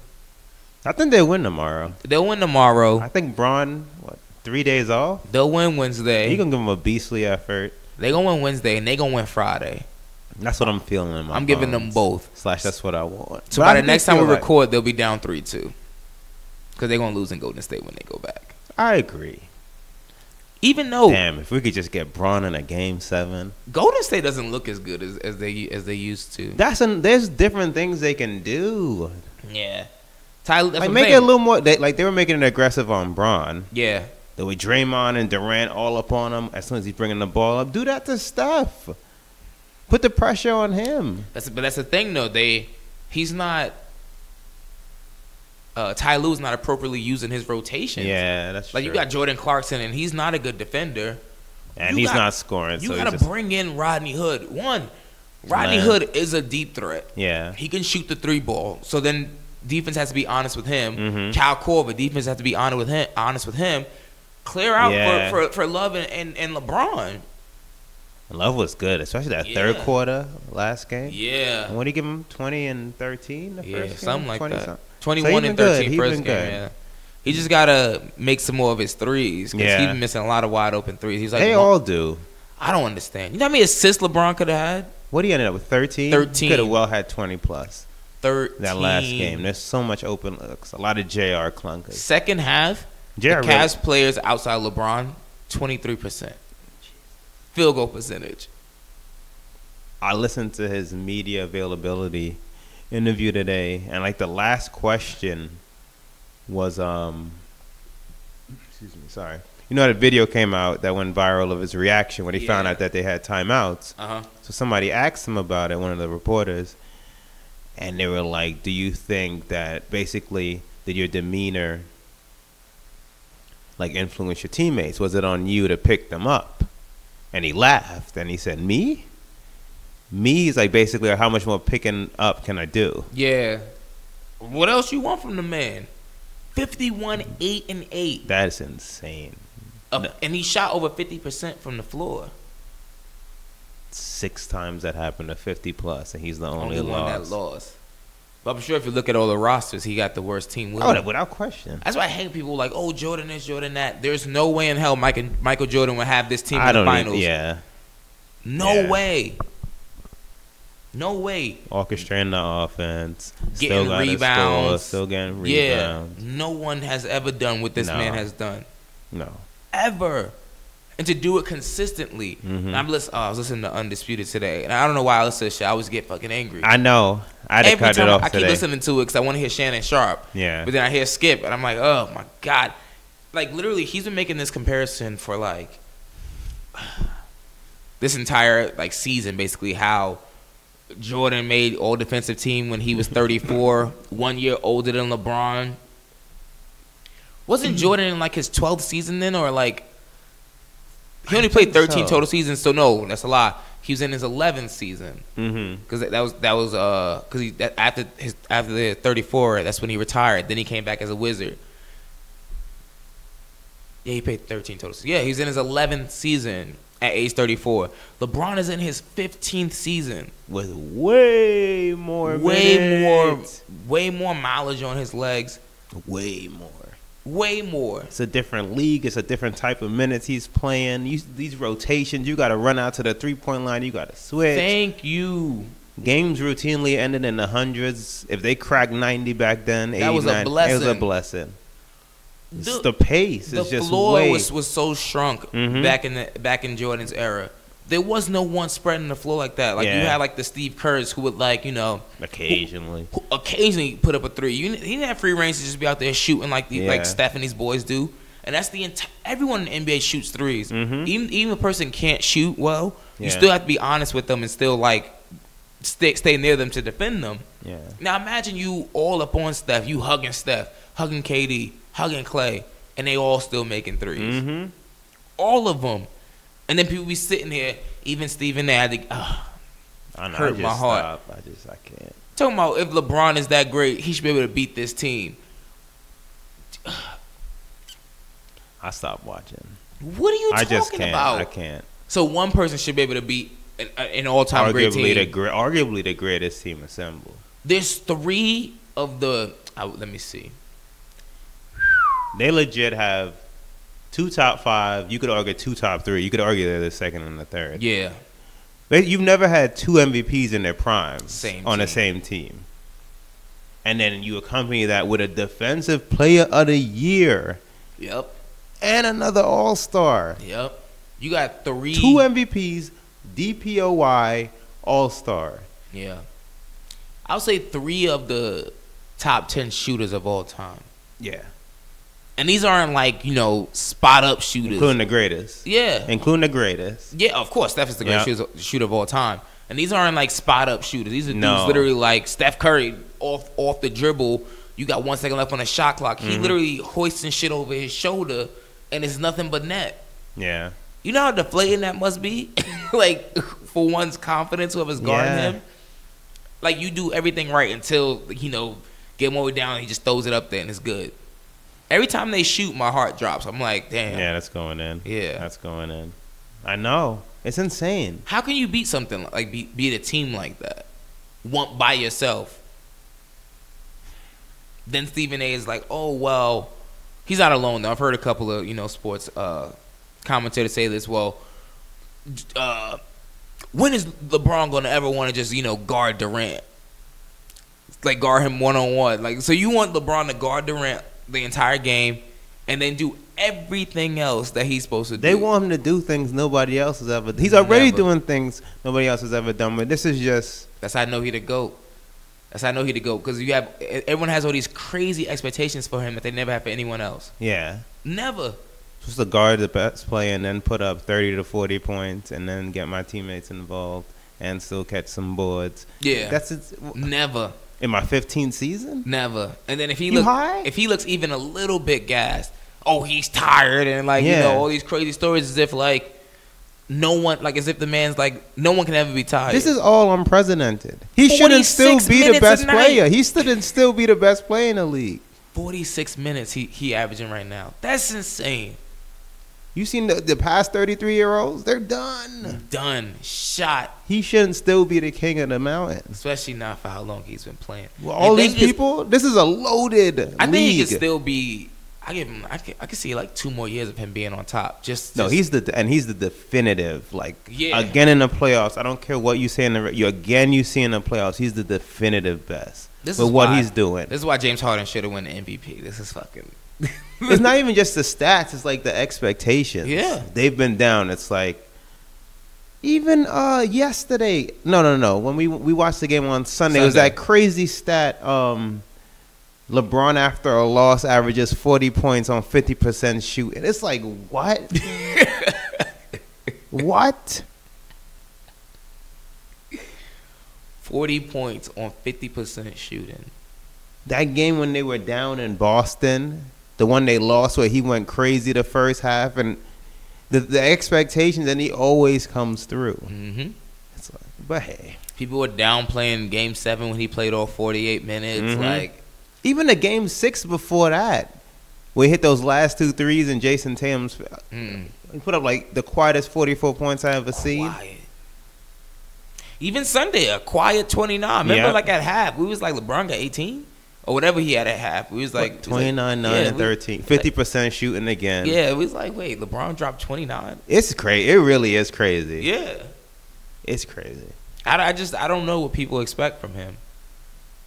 Speaker 3: I think they'll win tomorrow.
Speaker 2: They'll win tomorrow.
Speaker 3: I think Braun, 3 days off?
Speaker 2: They'll win Wednesday.
Speaker 3: He gonna give them a beastly effort.
Speaker 2: They gonna win Wednesday and they gonna win Friday.
Speaker 3: That's what I'm feeling in my
Speaker 2: I'm giving them both.
Speaker 3: / that's what I want.
Speaker 2: So by the next time we record, they'll be down 3-2. Because they're gonna lose in Golden State when they go back.
Speaker 3: I agree.
Speaker 2: Even though,
Speaker 3: damn, if we could just get Braun in a Game 7,
Speaker 2: Golden State doesn't look as good as they used to.
Speaker 3: There's different things they can do.
Speaker 2: Yeah, Tyler,
Speaker 3: like make it a little more. They were making it aggressive on Braun.
Speaker 2: Yeah,
Speaker 3: the way Draymond and Durant all up on him as soon as he's bringing the ball up. Do that to Steph. Put the pressure on him.
Speaker 2: But that's the thing though. He's not. Ty Lue's not appropriately using his rotation.
Speaker 3: Yeah, that's true.
Speaker 2: Like you got Jordan Clarkson, and he's not a good defender.
Speaker 3: And he's not scoring.
Speaker 2: You got to bring in Rodney Hood. Rodney Hood is a deep threat.
Speaker 3: Yeah,
Speaker 2: he can shoot the 3 ball. So then defense has to be honest with him.
Speaker 3: Mm-hmm.
Speaker 2: Cal Korver, defense has to be honest with him. Clear out for Love and LeBron.
Speaker 3: Love was good, especially that third quarter last game.
Speaker 2: Yeah.
Speaker 3: And what did he give him? 20 and 13 the first game?
Speaker 2: Something like that.
Speaker 3: Something.
Speaker 2: 21 and 13 first game.
Speaker 3: Good.
Speaker 2: Yeah. He just gotta make some more of his threes because he's been missing a lot of wide open threes. He's like,
Speaker 3: they all do.
Speaker 2: I don't understand. You know how many assists LeBron could have had?
Speaker 3: What did he ended up with? 13.
Speaker 2: 13.
Speaker 3: Could have well had 20 plus.
Speaker 2: 13.
Speaker 3: That last game. There's so much open looks. A lot of JR clunkers.
Speaker 2: Second half, the Cavs players outside LeBron, 23%. Field goal percentage.
Speaker 3: I listened to his media availability interview today, and like the last question was excuse me, sorry. You know, the video came out that went viral of his reaction when he found out that they had timeouts. So somebody asked him about it, one of the reporters, and they were like, do you think that basically that your demeanor like influenced your teammates? Was it on you to pick them up? And he laughed and he said, me is like basically how much more picking up can I do?
Speaker 2: Yeah. What else you want from the man? 51, 8 and 8.
Speaker 3: That's insane.
Speaker 2: And he shot over 50% from the floor.
Speaker 3: 6 times that happened to 50 plus, and he's the only
Speaker 2: one that lost. But I'm sure if you look at all the rosters, he got the worst team with him.
Speaker 3: Without question.
Speaker 2: That's why I hate people like, oh, Jordan this, Jordan that. There's no way in hell Michael Jordan would have this team in the finals. No way. No way.
Speaker 3: Orchestrating the offense.
Speaker 2: Getting rebounds.
Speaker 3: Still getting rebounds.
Speaker 2: Yeah. No one has ever done what this man has done.
Speaker 3: No.
Speaker 2: Ever. And to do it consistently.
Speaker 3: Mm-hmm.
Speaker 2: I was listening to Undisputed today, and I don't know why I listen to this shit. I always get fucking angry.
Speaker 3: I know. I had to cut it off today.
Speaker 2: I keep listening to it because I want to hear Shannon Sharp.
Speaker 3: Yeah.
Speaker 2: But then I hear Skip, and I'm like, oh, my God. Like, literally, he's been making this comparison for, like, this entire, like, season, basically, how Jordan made all-defensive team when he was 34, 1 year older than LeBron. Wasn't Jordan in, like, his 12th season then, or, like... He only played 13 total seasons, so no, that's a lie. He was in his 11th season.
Speaker 3: Mm-hmm.
Speaker 2: Because after the 34, that's when he retired. Then he came back as a Wizard. Yeah, he played 13 total. Yeah, he's in his 11th season at age 34. LeBron is in his 15th season
Speaker 3: With way more
Speaker 2: mileage on his legs.
Speaker 3: Way more. It's a different league. It's a different type of minutes he's playing. These rotations, you got to run out to the 3-point line. You got to switch.
Speaker 2: Thank you.
Speaker 3: Games routinely ended in the hundreds. If they cracked 90 back then,
Speaker 2: that was a blessing.
Speaker 3: It was a blessing. It's the pace.
Speaker 2: The
Speaker 3: it's just
Speaker 2: floor
Speaker 3: way.
Speaker 2: was so shrunk back in Jordan's era. There was no one spreading the floor like that. Like you had like the Steve Kerrs who would
Speaker 3: occasionally
Speaker 2: who occasionally put up a three. He didn't have free range to just be out there shooting like Steph and these boys do. And that's everyone in the NBA shoots threes.
Speaker 3: Mm-hmm.
Speaker 2: Even a person can't shoot well, you still have to be honest with them and still like stay near them to defend them.
Speaker 3: Yeah.
Speaker 2: Now imagine you all up on Steph, you hugging Steph, hugging KD, hugging Clay, and they all still making threes.
Speaker 3: Mm-hmm.
Speaker 2: All of them. And then people be sitting here, even Stephen A. Hurt my heart.
Speaker 3: I can't.
Speaker 2: Talking about if LeBron is that great, he should be able to beat this team.
Speaker 3: I stopped watching.
Speaker 2: What are you talking about?
Speaker 3: I can't.
Speaker 2: So one person should be able to beat an all-time great team.
Speaker 3: Arguably the greatest team assembled.
Speaker 2: There's 3 of the. Let me see.
Speaker 3: They legit have 2 top 5. You could argue 2 top 3. You could argue they're the second and the third.
Speaker 2: Yeah.
Speaker 3: You've never had 2 MVPs in their primes on the same team. And then you accompany that with a defensive player of the year.
Speaker 2: Yep.
Speaker 3: And another all-star.
Speaker 2: Yep. You got 3.
Speaker 3: 2 MVPs, DPOY, all-star.
Speaker 2: Yeah. I'll say 3 of the top 10 shooters of all time.
Speaker 3: Yeah.
Speaker 2: And these aren't like, spot-up shooters.
Speaker 3: Including the greatest.
Speaker 2: Yeah.
Speaker 3: Including the greatest.
Speaker 2: Yeah, of course. Steph is the greatest shooter of all time. And these aren't like spot-up shooters. These are dudes literally like Steph Curry off the dribble. You got 1 second left on the shot clock. He literally hoisting shit over his shoulder, and it's nothing but net.
Speaker 3: Yeah.
Speaker 2: You know how deflating that must be? Like, for one's confidence, whoever's guarding him? Like, you do everything right until, game over down, and he just throws it up there, and it's good. Every time they shoot, my heart drops. I'm like, damn.
Speaker 3: Yeah, that's going in.
Speaker 2: Yeah.
Speaker 3: That's going in. I know. It's insane.
Speaker 2: How can you beat something like beat a team like that? By yourself. Then Stephen A. is like, oh, well, he's not alone, though. I've heard a couple of, sports commentators say this. Well, when is LeBron going to ever want to just, guard Durant? Like, guard him one-on-one. Like, so you want LeBron to guard Durant the entire game and then do everything else that he's supposed to do.
Speaker 3: They want him to do things nobody else has ever done. He's already doing things nobody else has ever done, but this is just...
Speaker 2: That's how I know he the GOAT. Because everyone has all these crazy expectations for him that they never have for anyone else.
Speaker 3: Yeah.
Speaker 2: Never.
Speaker 3: Supposed to guard the best player and then put up 30 to 40 points and then get my teammates involved and still catch some boards.
Speaker 2: Yeah.
Speaker 3: That's it.
Speaker 2: Never.
Speaker 3: In my 15th season?
Speaker 2: Never. And then if he looks even a little bit gassed, he's tired and all these crazy stories as if as if the man's like no one can ever be tired.
Speaker 3: This is all unprecedented. He shouldn't still be the best player. He shouldn't still be the best player in the league.
Speaker 2: 46 minutes he averaging right now. That's insane.
Speaker 3: You seen the past 33-year-olds? They're done.
Speaker 2: Done. Shot.
Speaker 3: He shouldn't still be the king of the mountain.
Speaker 2: Especially not for how long he's been playing.
Speaker 3: Well, all these people, this is a loaded league.
Speaker 2: I think he could still be. I could see like 2 more years of him being on top. He's the definitive. Again in the playoffs. I don't care what you say you see in the playoffs. He's the definitive best. He's doing. This is why James Harden should have won the MVP. This is fucking.
Speaker 3: It's not even just the stats. It's like the expectations.
Speaker 2: Yeah,
Speaker 3: they've been down. It's like even yesterday. No. When we watched the game on Sunday, it was that crazy stat. LeBron after a loss averages 40 points on 50% shooting. It's like what? What?
Speaker 2: 40 points on 50% shooting.
Speaker 3: That game when they were down in Boston, the one they lost where he went crazy the first half, and the expectations, and he always comes through.
Speaker 2: Mm-hmm.
Speaker 3: But hey,
Speaker 2: People were downplaying Game 7 when he played all 48 minutes. Like,
Speaker 3: even the Game 6 before that, we hit those last 2 threes and Jason Tatum's. He put up like the quietest 44 points I ever seen.
Speaker 2: quiet. Even Sunday, a quiet 29. Remember,
Speaker 3: Yeah.
Speaker 2: like at half, we was like LeBron got 18 or whatever he had at half. We was like
Speaker 3: 29, 9, and 13. 50% shooting again.
Speaker 2: Yeah, we was like, wait, LeBron dropped 29.
Speaker 3: It's crazy. It really is crazy.
Speaker 2: Yeah,
Speaker 3: It's crazy.
Speaker 2: I don't know what people expect from him.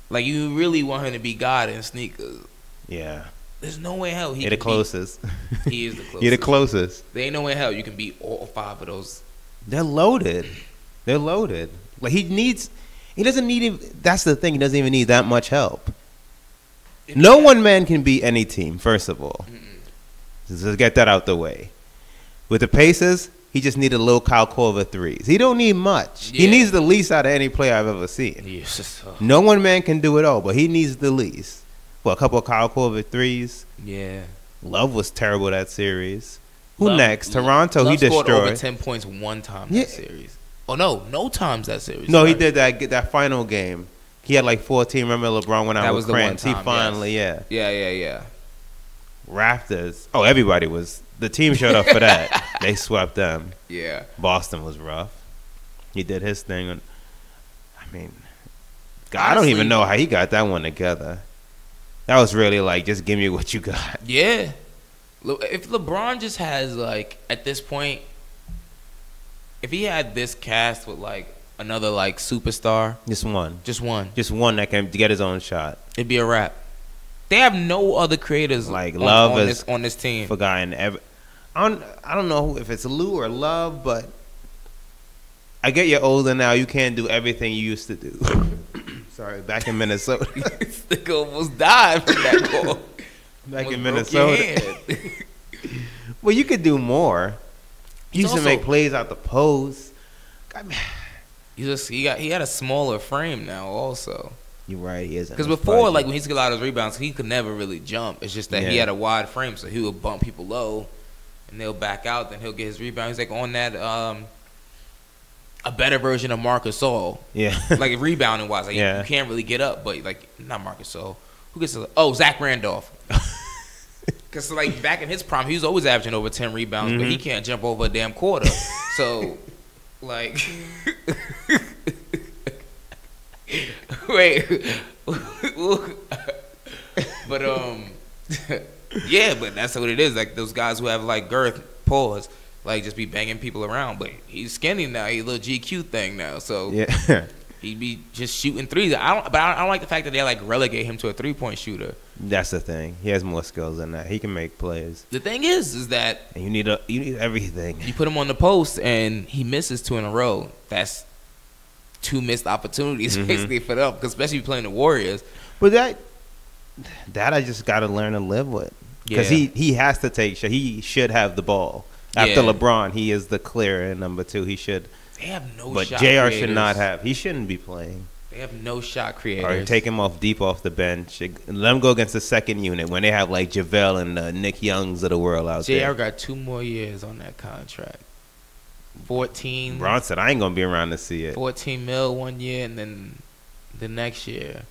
Speaker 2: Like, you really want him to be God in sneakers.
Speaker 3: Yeah.
Speaker 2: There's no way in hell he
Speaker 3: He the
Speaker 2: can
Speaker 3: closest.
Speaker 2: beat. He is the closest.
Speaker 3: He the closest.
Speaker 2: There ain't no way in hell you can beat all 5 of those.
Speaker 3: They're loaded. They're loaded. Like he doesn't need. That's the thing. He doesn't even need that much help. No one man can beat any team. First of all, just get that out the way. With the Pacers, he just needed a little Kyle Korver threes. He don't need much. He
Speaker 2: Yeah.
Speaker 3: needs the least out of any player I've ever seen.
Speaker 2: Yes.
Speaker 3: No one man can do it all, but he needs the least. Well, a couple of Kyle Korver threes.
Speaker 2: Yeah.
Speaker 3: Love was terrible that series. Who
Speaker 2: Love-
Speaker 3: next? Toronto.
Speaker 2: Love
Speaker 3: he
Speaker 2: scored over
Speaker 3: destroyed.
Speaker 2: 10 points one time
Speaker 3: Yeah.
Speaker 2: that series. Oh, no times that series.
Speaker 3: No, he
Speaker 2: Sorry.
Speaker 3: did that final game. He had like 14. Remember LeBron went out
Speaker 2: That
Speaker 3: with
Speaker 2: was the one
Speaker 3: cramps. He
Speaker 2: time,
Speaker 3: finally, yeah.
Speaker 2: Yeah.
Speaker 3: Raptors. Oh, everybody was. The team showed up for that. They swept them.
Speaker 2: Yeah.
Speaker 3: Boston was rough. He did his thing. I mean, God, I don't
Speaker 2: Honestly-
Speaker 3: even know how he got that one together. That was really like, just give me what you got.
Speaker 2: Yeah. If LeBron just has, like, at this point, if he had this cast with, like, another, like, superstar,
Speaker 3: Just one.
Speaker 2: just one,
Speaker 3: That can get his own shot.
Speaker 2: it'd be a wrap. They have no other creators
Speaker 3: Like,
Speaker 2: on,
Speaker 3: Love
Speaker 2: on
Speaker 3: is
Speaker 2: this team.
Speaker 3: Forgotten. I don't know if it's Lou or Love, but I get you're older now. You can't do everything you used to do. Sorry, back in Minnesota.
Speaker 2: This nigga almost died from that ball.
Speaker 3: Back
Speaker 2: Almost
Speaker 3: in
Speaker 2: broke your
Speaker 3: Minnesota.
Speaker 2: hand.
Speaker 3: Well, you could do more. You
Speaker 2: He's
Speaker 3: used to
Speaker 2: also-
Speaker 3: make plays out the post.
Speaker 2: He had a smaller frame now also.
Speaker 3: You're right. He is.
Speaker 2: Because before, like when he used to get a lot of those rebounds, he could never really jump. It's just that he
Speaker 3: Yeah.
Speaker 2: had a wide frame, so he would bump people low, and they'll back out. Then he'll get his rebound. He's like on that a better version of Marcus Gasol,
Speaker 3: Yeah.
Speaker 2: like rebounding wise. Like
Speaker 3: Yeah.
Speaker 2: you can't really get up, but like not Marcus Gasol. Who gets? Zach Randolph. Because like back in his prime, he was always averaging over 10 rebounds, but he can't jump over a damn quarter. So, like, wait, but yeah, but that's what it is. Like those guys who have like girth, pause, like just be banging people around. But he's skinny now. He's a little GQ thing now. So
Speaker 3: Yeah.
Speaker 2: he'd be just shooting threes. I don't like the fact that they like relegate him to a 3-point shooter.
Speaker 3: That's the thing. He has more skills than that. He can make plays.
Speaker 2: The thing is that
Speaker 3: And you need everything.
Speaker 2: you put him on the post and he misses 2 in a row. That's 2 missed opportunities basically for them, because especially playing the Warriors.
Speaker 3: But that I just got to learn to live with. Because
Speaker 2: Yeah.
Speaker 3: he has to take shot. He should have the ball. After
Speaker 2: Yeah.
Speaker 3: LeBron, he is the clear number 2. He should.
Speaker 2: They have no
Speaker 3: But
Speaker 2: shot
Speaker 3: JR
Speaker 2: creators.
Speaker 3: should not have. He shouldn't be playing.
Speaker 2: They have no shot
Speaker 3: Or
Speaker 2: creators.
Speaker 3: take him off deep off the bench. Let him go against the second unit when they have like JaVale and Nick Youngs of the world out
Speaker 2: JR
Speaker 3: there.
Speaker 2: got 2 more years on that contract. 14
Speaker 3: Bron said, I ain't going to be around to see it.
Speaker 2: 14 mil 1 year, and then the next year.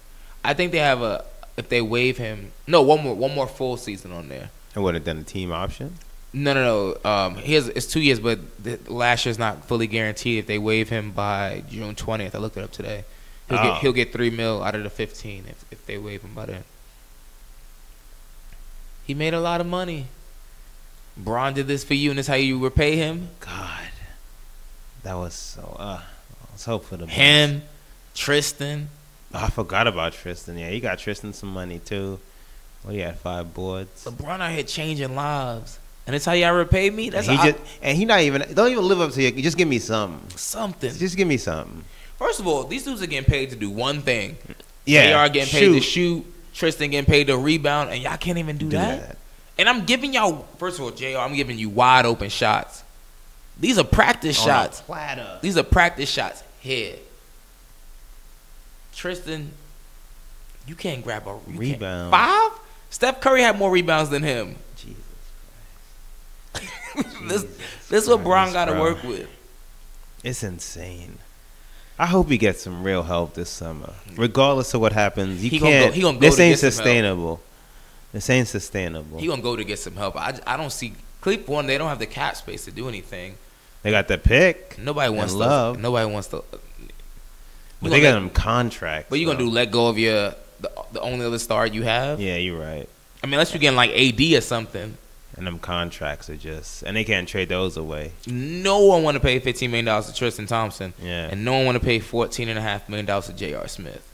Speaker 2: I think they have if they waive him, one more full season on there.
Speaker 3: I would have done a team option.
Speaker 2: No. It's 2 years, but last year's not fully guaranteed. If they waive him by June 20th, I looked it up today. He'll get 3 mil out of the 15 if they waive him by then. He made a lot of money. Bron did this for you, and this how you repay him.
Speaker 3: God. That was so. Let's hope for the best.
Speaker 2: Him, Tristan.
Speaker 3: Oh, I forgot about Tristan. Yeah, he got Tristan some money too. Well, he had 5 boards.
Speaker 2: LeBron out here changing lives, and that's how y'all repay me. That's
Speaker 3: And he not even don't even live up to you. Just give me something.
Speaker 2: something.
Speaker 3: Just give me something.
Speaker 2: First of all, these dudes are getting paid to do one thing.
Speaker 3: Yeah,
Speaker 2: JR getting paid to shoot. Tristan getting paid to rebound, and y'all can't even do that. And I'm giving y'all, first of all, JR, I'm giving you wide open shots. These are practice shots.
Speaker 3: Platter.
Speaker 2: These are practice shots here. Tristan, you can't grab a
Speaker 3: Rebound.
Speaker 2: 5? Steph Curry had more rebounds than him.
Speaker 3: Jesus
Speaker 2: This is what Bron got to
Speaker 3: bro.
Speaker 2: work with.
Speaker 3: It's insane. I hope he gets some real help this summer. Regardless of what happens,
Speaker 2: He gonna go
Speaker 3: this
Speaker 2: to
Speaker 3: ain't
Speaker 2: get some help.
Speaker 3: sustainable. This ain't sustainable.
Speaker 2: He gonna go to get some help. I don't see Cleveland. One, they don't have the cap space to do anything.
Speaker 3: They got the pick.
Speaker 2: Nobody wants
Speaker 3: and love.
Speaker 2: Nobody wants to.
Speaker 3: But they got them contracts.
Speaker 2: But you gonna do let go of the only other star you have?
Speaker 3: Yeah, you're right.
Speaker 2: I mean, unless you're getting like AD or something.
Speaker 3: And them contracts are just, and they can't trade those away.
Speaker 2: No one want to pay $15 million to Tristan Thompson.
Speaker 3: Yeah.
Speaker 2: And no one want to pay $14.5 million to J.R. Smith.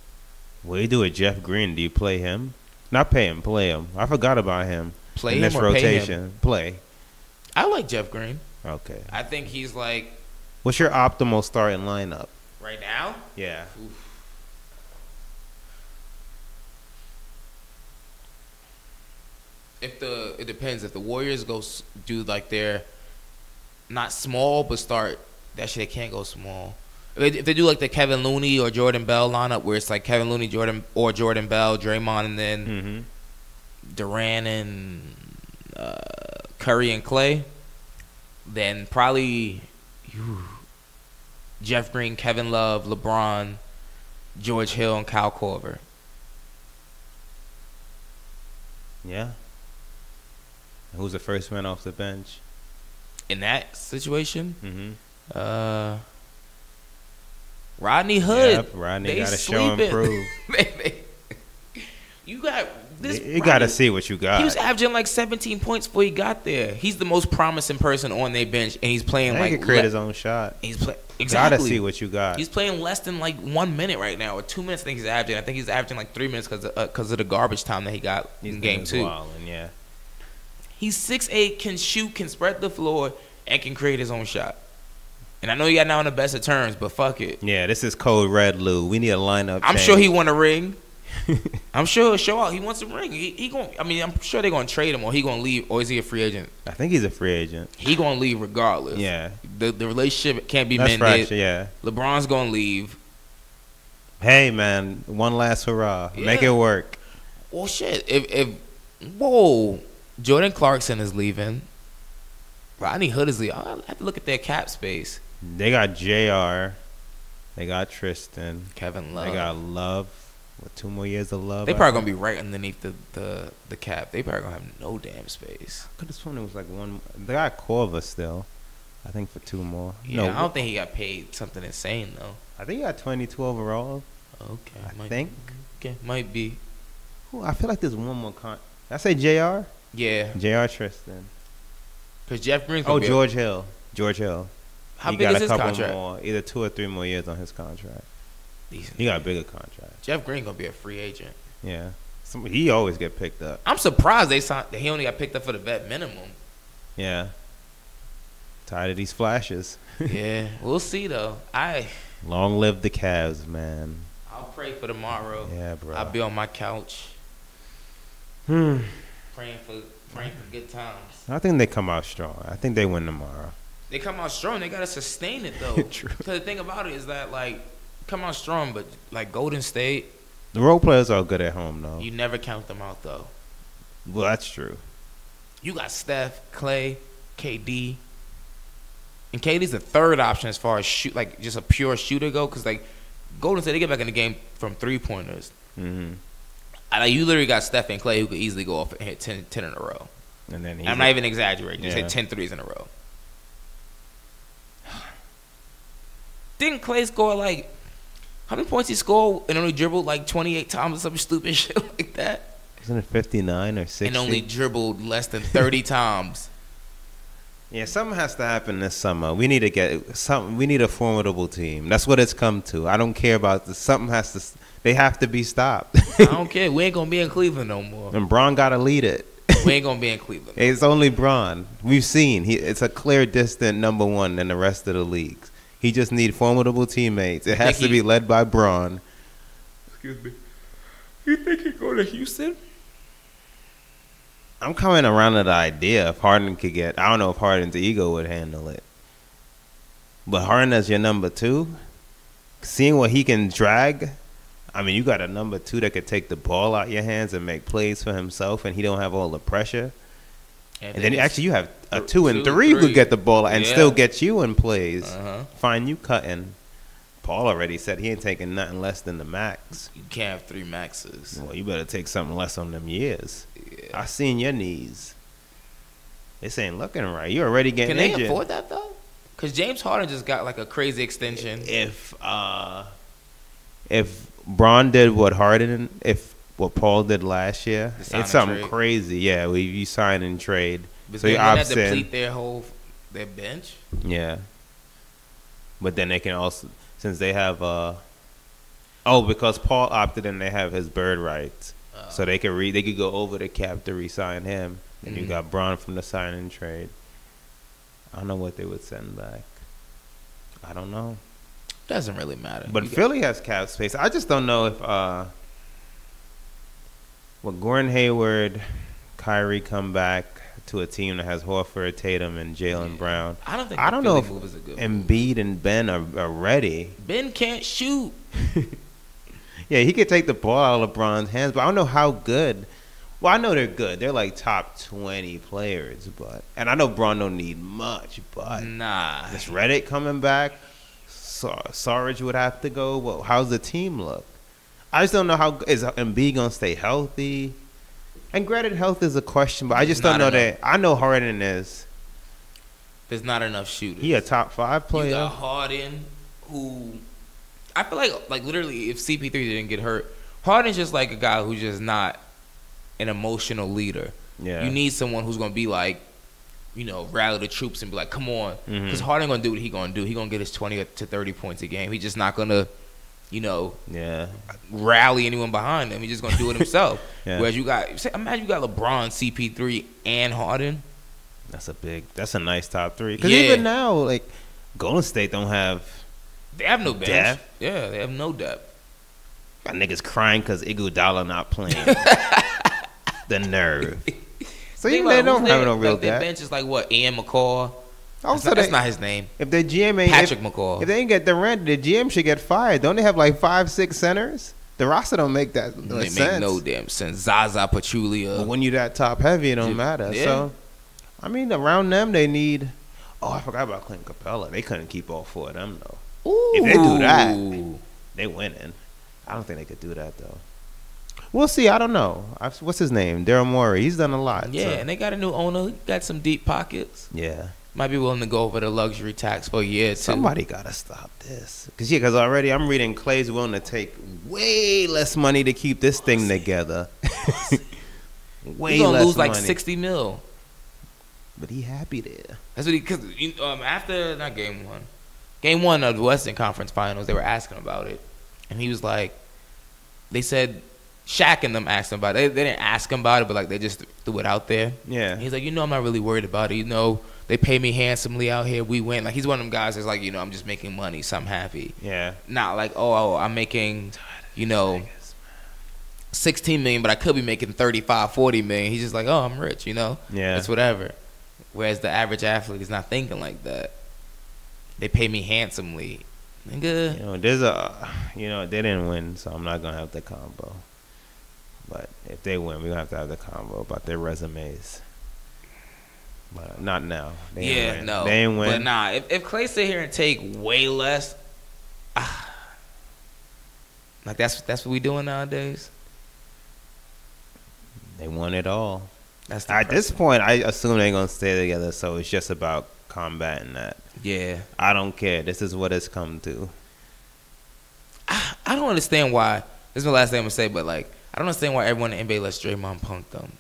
Speaker 3: What do you do with Jeff Green? Do you play him? Not pay him, play him. I forgot about him.
Speaker 2: Play
Speaker 3: in
Speaker 2: him
Speaker 3: this
Speaker 2: or
Speaker 3: rotation.
Speaker 2: pay him?
Speaker 3: Play.
Speaker 2: I like Jeff Green.
Speaker 3: Okay.
Speaker 2: I think he's like
Speaker 3: What's your optimal starting lineup?
Speaker 2: right now.
Speaker 3: Yeah.
Speaker 2: Oof. It depends. If the Warriors do like their not small but start that shit, they can't go small. If they do like the Kevin Looney or Jordan Bell lineup where it's like Kevin Looney, Jordan Bell, Draymond, and then Durant and Curry and Clay, then probably Jeff Green, Kevin Love, LeBron, George Hill, and Kyle Korver.
Speaker 3: Yeah. Who's the first man off the bench?
Speaker 2: In that situation,
Speaker 3: Mm-hmm.
Speaker 2: Rodney Hood.
Speaker 3: Yep, Rodney got to show and prove.
Speaker 2: You got this.
Speaker 3: You got to see what you got.
Speaker 2: He was averaging like 17 points before he got there. He's the most promising person on their bench, and he's playing
Speaker 3: He
Speaker 2: like
Speaker 3: can create his own shot.
Speaker 2: Exactly.
Speaker 3: Got to see what you got.
Speaker 2: He's playing less than like 1 minute right now, or 2 minutes. I think he's averaging. I think he's averaging like 3 minutes because of the garbage time that he got in game 2.
Speaker 3: Yeah.
Speaker 2: He's 6'8", can shoot, can spread the floor, and can create his own shot. And I know you got now on the best of terms, but fuck it.
Speaker 3: Yeah, this is Code Red Lou. We need a lineup.
Speaker 2: I'm
Speaker 3: change.
Speaker 2: sure he won a ring. I'm sure he'll show out. He wants a ring. He going. I mean, I'm sure they're gonna trade him, or he gonna leave, or is he a free agent?
Speaker 3: I think he's a free agent.
Speaker 2: He gonna leave regardless.
Speaker 3: Yeah.
Speaker 2: The relationship can't be
Speaker 3: That's
Speaker 2: mended.
Speaker 3: fractured, yeah.
Speaker 2: LeBron's gonna leave.
Speaker 3: Hey man, one last hurrah.
Speaker 2: Yeah.
Speaker 3: Make it work.
Speaker 2: Well, shit. If Jordan Clarkson is leaving. Rodney Hood is leaving. I have to look at their cap space.
Speaker 3: They got JR. They got Tristan.
Speaker 2: Kevin Love.
Speaker 3: They got Love. What, 2 more years of Love?
Speaker 2: They probably gonna be right underneath the cap. They probably gonna have no damn space.
Speaker 3: I could have sworn it was like one. They got Korver still. I think for 2 more.
Speaker 2: Yeah,
Speaker 3: No,
Speaker 2: I don't think he got paid something insane though.
Speaker 3: I think he got 22 overall.
Speaker 2: Okay,
Speaker 3: I think.
Speaker 2: Okay, might be.
Speaker 3: Ooh, I feel like there's one more Did I say JR?
Speaker 2: Yeah,
Speaker 3: JR Tristan.
Speaker 2: because Jeff Green's
Speaker 3: Oh,
Speaker 2: gonna be
Speaker 3: George Hill. George Hill.
Speaker 2: How
Speaker 3: He
Speaker 2: big
Speaker 3: got
Speaker 2: is
Speaker 3: a
Speaker 2: his
Speaker 3: couple
Speaker 2: contract?
Speaker 3: more, either 2 or 3 more years on his contract.
Speaker 2: Decent.
Speaker 3: He got a bigger contract.
Speaker 2: Jeff Green gonna be a free agent.
Speaker 3: Yeah. He always get picked up.
Speaker 2: I'm surprised that he only got picked up for the vet minimum.
Speaker 3: Yeah. Tired of these flashes.
Speaker 2: Yeah, we'll see though.
Speaker 3: Long live the Cavs, man.
Speaker 2: I'll pray for tomorrow.
Speaker 3: Yeah, bro.
Speaker 2: I'll be on my couch
Speaker 3: Hmm.
Speaker 2: praying for good times.
Speaker 3: I think they come out strong. I think they win tomorrow.
Speaker 2: They come out strong. They gotta sustain it though.
Speaker 3: True.
Speaker 2: Because the thing about it is that like come out strong, but like Golden State,
Speaker 3: The role players are good at home, though.
Speaker 2: you never count them out though.
Speaker 3: Well, that's true.
Speaker 2: You got Steph, Clay, KD, and KD's the third option as far as shoot, like just a pure shooter go. Because like Golden State, they get back in the game from 3-pointers.
Speaker 3: Mm-hmm.
Speaker 2: You literally got Steph and Clay who could easily go off and hit 10 in a row.
Speaker 3: And then
Speaker 2: I'm not even exaggerating. Just
Speaker 3: Yeah.
Speaker 2: hit 10 threes in a row. Didn't Clay score like how many points he scored and only dribbled like 28 times or some stupid shit like that?
Speaker 3: Isn't it 59 or 60?
Speaker 2: And only dribbled less than 30 times.
Speaker 3: Yeah, something has to happen this summer. We need to get something. We need a formidable team. That's what it's come to. I don't care about this. Something has to. They have to be stopped.
Speaker 2: I don't care. We ain't gonna be in Cleveland no more.
Speaker 3: And Braun got to lead it.
Speaker 2: We ain't gonna be in Cleveland.
Speaker 3: It's only Braun. We've seen. It's a clear, distant number one in the rest of the leagues. He just needs formidable teammates. It has to be led by Braun.
Speaker 2: Excuse me. You think he go to Houston?
Speaker 3: I'm coming around to the idea if Harden could get. I don't know if Harden's ego would handle it. But Harden as your number 2, seeing what he can drag. I mean, you got a number 2 that could take the ball out your hands and make plays for himself, and he don't have all the pressure. And then actually you have a 2 and 3 who could get the ball and still get you in plays. Find you cutting. Paul already said he ain't taking nothing less than the max.
Speaker 2: You can't have 3 maxes.
Speaker 3: Well, you better take something less on them years.
Speaker 2: Yeah.
Speaker 3: I seen your knees. This ain't looking right. You already getting
Speaker 2: Can they
Speaker 3: injured.
Speaker 2: afford that though? Because James Harden just got like a crazy extension.
Speaker 3: If Bron did what Paul did last year,
Speaker 2: The sign
Speaker 3: it's
Speaker 2: and
Speaker 3: something
Speaker 2: trade.
Speaker 3: crazy. Yeah, you sign and trade.
Speaker 2: But
Speaker 3: So
Speaker 2: they
Speaker 3: you
Speaker 2: have
Speaker 3: opts
Speaker 2: to
Speaker 3: in.
Speaker 2: deplete their bench.
Speaker 3: Yeah. But then they can also, since they have because Paul opted in, they have his bird rights. So they could go over the cap to re-sign him. And you got Bron from the sign and trade. I don't know what they would send back. I don't know.
Speaker 2: Doesn't really matter.
Speaker 3: But Philly has cap space. I just don't know if Gordon Hayward, Kyrie come back to a team that has Horford, Tatum, and Jaylen Brown.
Speaker 2: I don't think
Speaker 3: I don't know if
Speaker 2: move is a good
Speaker 3: Embiid and Ben are ready.
Speaker 2: Ben can't shoot.
Speaker 3: Yeah, he could take the ball out of LeBron's hands, but I don't know how good. Well, I know they're good. They're like top 20 players, and I know Bron don't need much, but
Speaker 2: Nah.
Speaker 3: this Reddick coming back, Sarge would have to go. Well, how's the team look? I just don't know how is Embiid gonna stay healthy. And granted, health is a question, but I just don't know that. I know Harden is.
Speaker 2: There's not enough shooters.
Speaker 3: He a top 5 player.
Speaker 2: You got Harden, who I feel like literally if CP3 didn't get hurt, Harden's just like a guy who's just not an emotional leader.
Speaker 3: Yeah.
Speaker 2: You need someone who's gonna be like, rally the troops and be like, come on, because Harden gonna do what he gonna do. He gonna get his 20 to 30 points a game. He's just not gonna,
Speaker 3: Yeah.
Speaker 2: rally anyone behind him. He's just gonna do it himself.
Speaker 3: Yeah.
Speaker 2: Whereas imagine you got LeBron, CP3, and Harden.
Speaker 3: That's a nice top 3. Because
Speaker 2: Yeah.
Speaker 3: even now, like Golden State don't have.
Speaker 2: They have no bench.
Speaker 3: Depth.
Speaker 2: Yeah, they have no depth.
Speaker 3: Got niggas crying because Iguodala not playing. The nerve. So
Speaker 2: Think
Speaker 3: even
Speaker 2: about
Speaker 3: they
Speaker 2: it,
Speaker 3: don't
Speaker 2: who's
Speaker 3: have
Speaker 2: their-
Speaker 3: no real
Speaker 2: like, their
Speaker 3: depth.
Speaker 2: bench is like what? Ian McCaw.
Speaker 3: Also,
Speaker 2: That's not his name.
Speaker 3: If their GM ain't
Speaker 2: Patrick McCaw.
Speaker 3: If they ain't get Durant, the GM should get fired. Don't they have like 5-6 centers? The roster don't make that
Speaker 2: They
Speaker 3: sense.
Speaker 2: make no damn sense. Zaza Pachulia.
Speaker 3: But when you that top heavy, it don't matter.
Speaker 2: Yeah.
Speaker 3: So, I mean, around them they need. Oh, I forgot about Clint Capella. They couldn't keep all 4 of them though.
Speaker 2: Ooh.
Speaker 3: If they do that, they winning. I don't think they could do that though. We'll see. I don't know. What's his name? Daryl Morey. He's done a lot.
Speaker 2: Yeah,
Speaker 3: so.
Speaker 2: and they got a new owner. He got some deep pockets.
Speaker 3: Yeah.
Speaker 2: Might be willing to go over the luxury tax for a year or two.
Speaker 3: Somebody gotta stop this. Cause already I'm reading Clay's willing to take way less money to keep this thing together. Way
Speaker 2: He's gonna
Speaker 3: less
Speaker 2: lose like
Speaker 3: money.
Speaker 2: $60 million.
Speaker 3: But he happy there.
Speaker 2: That's what because after not game one of the Western Conference Finals, they were asking about it, and he was like, they said Shaq and them asked him about it. They didn't ask him about it, but like they just threw it out there.
Speaker 3: Yeah.
Speaker 2: And he's like, I'm not really worried about it. They pay me handsomely out here. We win. Like he's one of them guys that's like, I'm just making money, so I'm happy.
Speaker 3: Yeah.
Speaker 2: Not like, I'm making, 16 million, but I could be making 35, 40 million. He's just like, I'm rich, Yeah. It's whatever. Whereas the average athlete is not thinking like that. They pay me handsomely. Nigga.
Speaker 3: They didn't win, so I'm not gonna have the combo. But if they win, we're gonna have to have the combo about their resumes. But not now. They ain't win.
Speaker 2: No.
Speaker 3: They ain't win.
Speaker 2: But nah, if Clay sit here and take way less, like that's what we doing nowadays.
Speaker 3: They won it all.
Speaker 2: That's
Speaker 3: At this point, I assume they're gonna stay together. So it's just about combating that.
Speaker 2: Yeah.
Speaker 3: I don't care. This is what it's come to.
Speaker 2: I don't understand why. This is my last thing I'm gonna say, but like I don't understand why everyone in the NBA lets Draymond punk them.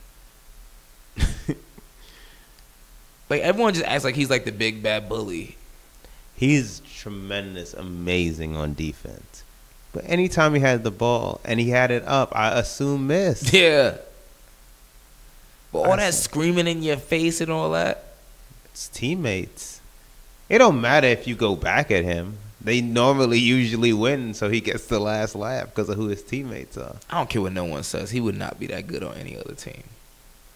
Speaker 2: Like everyone just acts like he's like the big bad bully.
Speaker 3: He's tremendous, amazing on defense. But anytime he had the ball and he had it up, I assume missed.
Speaker 2: Yeah. But all that screaming in your face and all that.
Speaker 3: It's teammates. It don't matter if you go back at him. They usually win, so he gets the last laugh because of who his teammates are.
Speaker 2: I don't care what no one says. He would not be that good on any other team.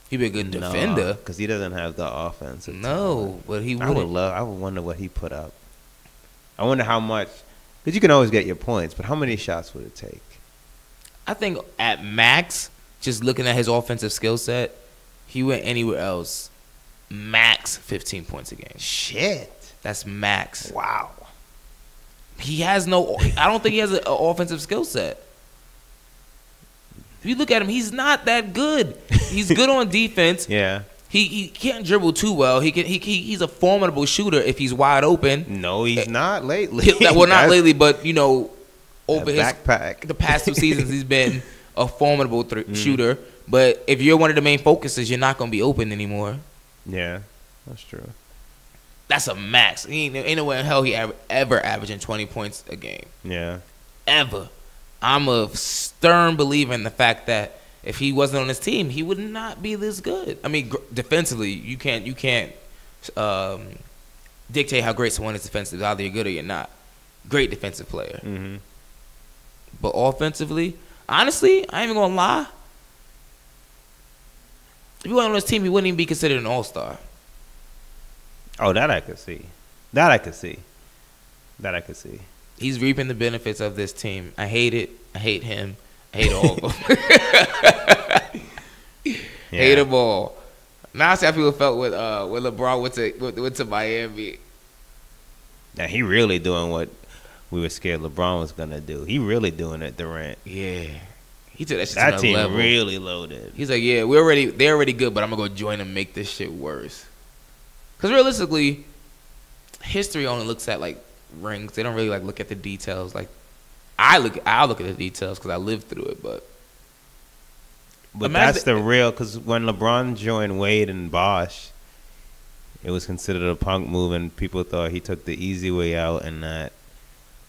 Speaker 2: He'd be a good defender.
Speaker 3: Because he doesn't have the offense.
Speaker 2: No, but he
Speaker 3: I
Speaker 2: wouldn't.
Speaker 3: I would wonder what he put up. I wonder how much. Because you can always get your points, but how many shots would it take?
Speaker 2: I think at max, just looking at his offensive skill set, he went anywhere else, max 15 points a game.
Speaker 3: Shit.
Speaker 2: That's max.
Speaker 3: Wow.
Speaker 2: He has no. I don't think he has an offensive skill set. If you look at him, he's not that good. He's good on defense.
Speaker 3: Yeah.
Speaker 2: He can't dribble too well. He's a formidable shooter if he's wide open.
Speaker 3: No, he's not lately.
Speaker 2: Well, not lately, but over his
Speaker 3: backpack.
Speaker 2: The past 2 seasons, he's been a formidable shooter. But if you're one of the main focuses, you're not gonna be open anymore.
Speaker 3: Yeah, that's true.
Speaker 2: That's a max. Ain't no way in hell he ever averaging 20 points a game.
Speaker 3: Yeah.
Speaker 2: Ever. I'm a stern believer in the fact that if he wasn't on his team, he would not be this good. I mean, defensively, you can't dictate how great someone is defensively. Either you're good or you're not. Great defensive player.
Speaker 3: Mm-hmm.
Speaker 2: But offensively, honestly, I ain't even gonna lie. If he wasn't on his team, he wouldn't even be considered an all-star.
Speaker 3: Oh, that I could see. That I could see.
Speaker 2: He's reaping the benefits of this team. I hate it. I hate him. I hate all of them.
Speaker 3: Yeah.
Speaker 2: Hate them all. Now I see how people felt with LeBron went to Miami.
Speaker 3: Now he really doing what we were scared LeBron was gonna do. He really doing it, Durant.
Speaker 2: Yeah. He took that shit
Speaker 3: That
Speaker 2: to
Speaker 3: team
Speaker 2: another level.
Speaker 3: really loaded.
Speaker 2: He's like, yeah, they're already good, but I'm gonna go join them and make this shit worse. Because realistically, history only looks at like rings. They don't really like look at the details. Like I look at the details because I lived through it. But
Speaker 3: that's the real. Because when LeBron joined Wade and Bosh, it was considered a punk move, and people thought he took the easy way out and that.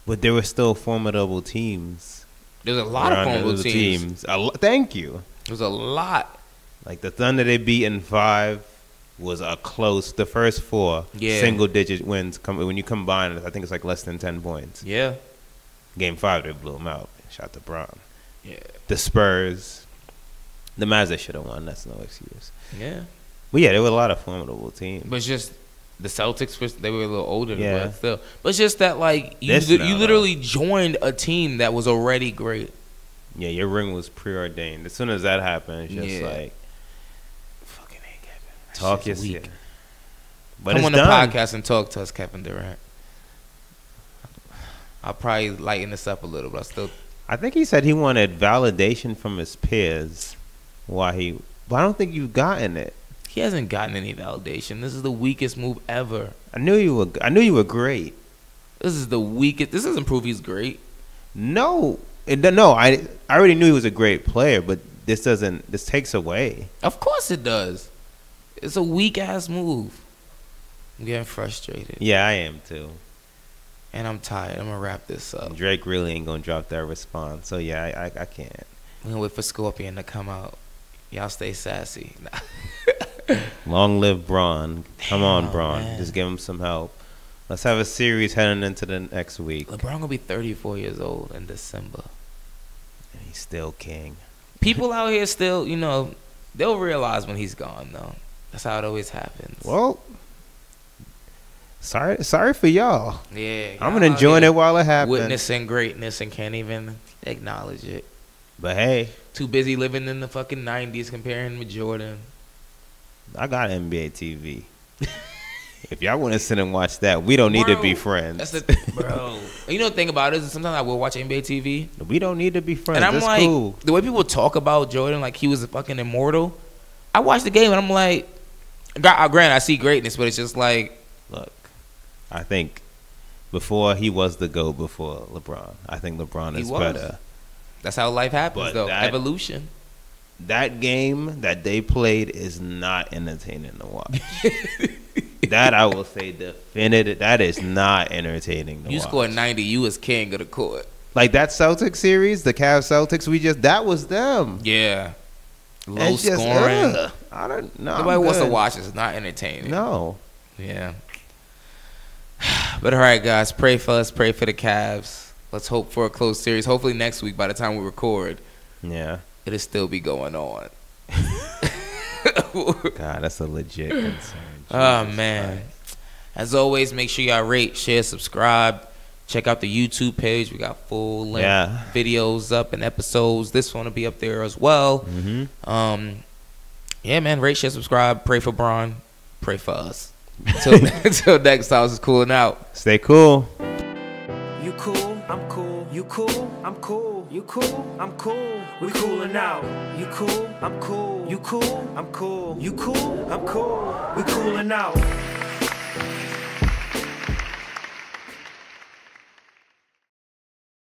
Speaker 3: But there were still formidable teams.
Speaker 2: There's a lot of formidable teams.
Speaker 3: Thank you.
Speaker 2: There's a lot.
Speaker 3: Like the Thunder, they beat in 5 was a close. The first 4 single-digit wins. When you combine it, I think it's like less than 10 points.
Speaker 2: Yeah.
Speaker 3: Game 5, they blew them out. Shot the Bron.
Speaker 2: Yeah.
Speaker 3: The Spurs. The Mavs, they should have won. That's no excuse.
Speaker 2: Yeah.
Speaker 3: But yeah, there were a lot of formidable teams.
Speaker 2: But it's just the Celtics, they were a little older,
Speaker 3: Yeah.
Speaker 2: but still. But it's just that, like, you literally joined a team that was already great.
Speaker 3: Yeah, your ring was preordained. As soon as that happened, it's just like,
Speaker 2: fucking hate Kevin.
Speaker 3: talk your
Speaker 2: weak.
Speaker 3: shit. But
Speaker 2: Come
Speaker 3: it's
Speaker 2: on the
Speaker 3: done.
Speaker 2: podcast and talk to us, Kevin Durant. I'll probably lighten this up a little, but
Speaker 3: I think he said he wanted validation from his peers. But I don't think you've gotten it.
Speaker 2: he hasn't gotten any validation. This is the weakest move ever.
Speaker 3: I knew you were great.
Speaker 2: This is the weakest. This doesn't prove he's great.
Speaker 3: No, I already knew he was a great player, but this takes away.
Speaker 2: Of course it does. It's a weak ass move. I'm getting frustrated.
Speaker 3: Yeah, I am too.
Speaker 2: And I'm tired. I'm gonna wrap this up.
Speaker 3: Drake really ain't gonna drop that response. So yeah, I can't.
Speaker 2: We're gonna wait for Scorpion to come out. Y'all stay sassy.
Speaker 3: Long live Braun. Come on,
Speaker 2: Damn,
Speaker 3: Braun.
Speaker 2: man.
Speaker 3: Just give him some help. Let's have a series heading into the next week.
Speaker 2: LeBron gonna be 34 years old in December.
Speaker 3: And he's still king.
Speaker 2: People out here still, they'll realize when he's gone though. That's how it always happens.
Speaker 3: Well, sorry for y'all.
Speaker 2: Yeah,
Speaker 3: I'm enjoying it while it happens.
Speaker 2: witnessing greatness and can't even acknowledge it.
Speaker 3: But hey,
Speaker 2: Too busy living in the fucking 90s comparing with Jordan.
Speaker 3: I got NBA TV. If y'all want to sit and watch that, we don't need to be friends.
Speaker 2: That's the bro. You know the thing about it is sometimes I will watch NBA TV.
Speaker 3: We don't need to be friends.
Speaker 2: And I'm
Speaker 3: That's
Speaker 2: like,
Speaker 3: cool.
Speaker 2: the way people talk about Jordan like he was a fucking immortal. I watch the game and I'm like, granted, I see greatness, but it's just like,
Speaker 3: Look, I think before he was the GOAT before LeBron. I think LeBron is better.
Speaker 2: That's how life happens,
Speaker 3: But
Speaker 2: though.
Speaker 3: that-
Speaker 2: Evolution.
Speaker 3: That game that they played is not entertaining to watch. That I will say definitive. That is not entertaining to
Speaker 2: You
Speaker 3: watch.
Speaker 2: scored 90, you was king of the court.
Speaker 3: Like that Celtics series, the Cavs Celtics, that was them.
Speaker 2: Yeah. Low
Speaker 3: It's just,
Speaker 2: scoring.
Speaker 3: I don't know.
Speaker 2: Nobody wants to watch it. It's not entertaining.
Speaker 3: No.
Speaker 2: Yeah. But all right, guys, pray for us. Pray for the Cavs. Let's hope for a close series. Hopefully next week, by the time we record,
Speaker 3: Yeah.
Speaker 2: it'll still be going on.
Speaker 3: God, that's a legit concern.
Speaker 2: Oh,
Speaker 3: Jesus
Speaker 2: man.
Speaker 3: Christ.
Speaker 2: As always, make sure y'all rate, share, subscribe. Check out the YouTube page. We got full length videos up and episodes. This one will be up there as well.
Speaker 3: Mm-hmm.
Speaker 2: Yeah, man. Rate, share, subscribe. Pray for Braun. Pray for us. Until next time, this is cooling out.
Speaker 3: Stay cool.
Speaker 1: You cool, I'm cool. You cool, I'm cool. You cool, I'm cool. We coolin' out. You cool, I'm cool. You cool, I'm cool. You cool, I'm cool. We coolin' out.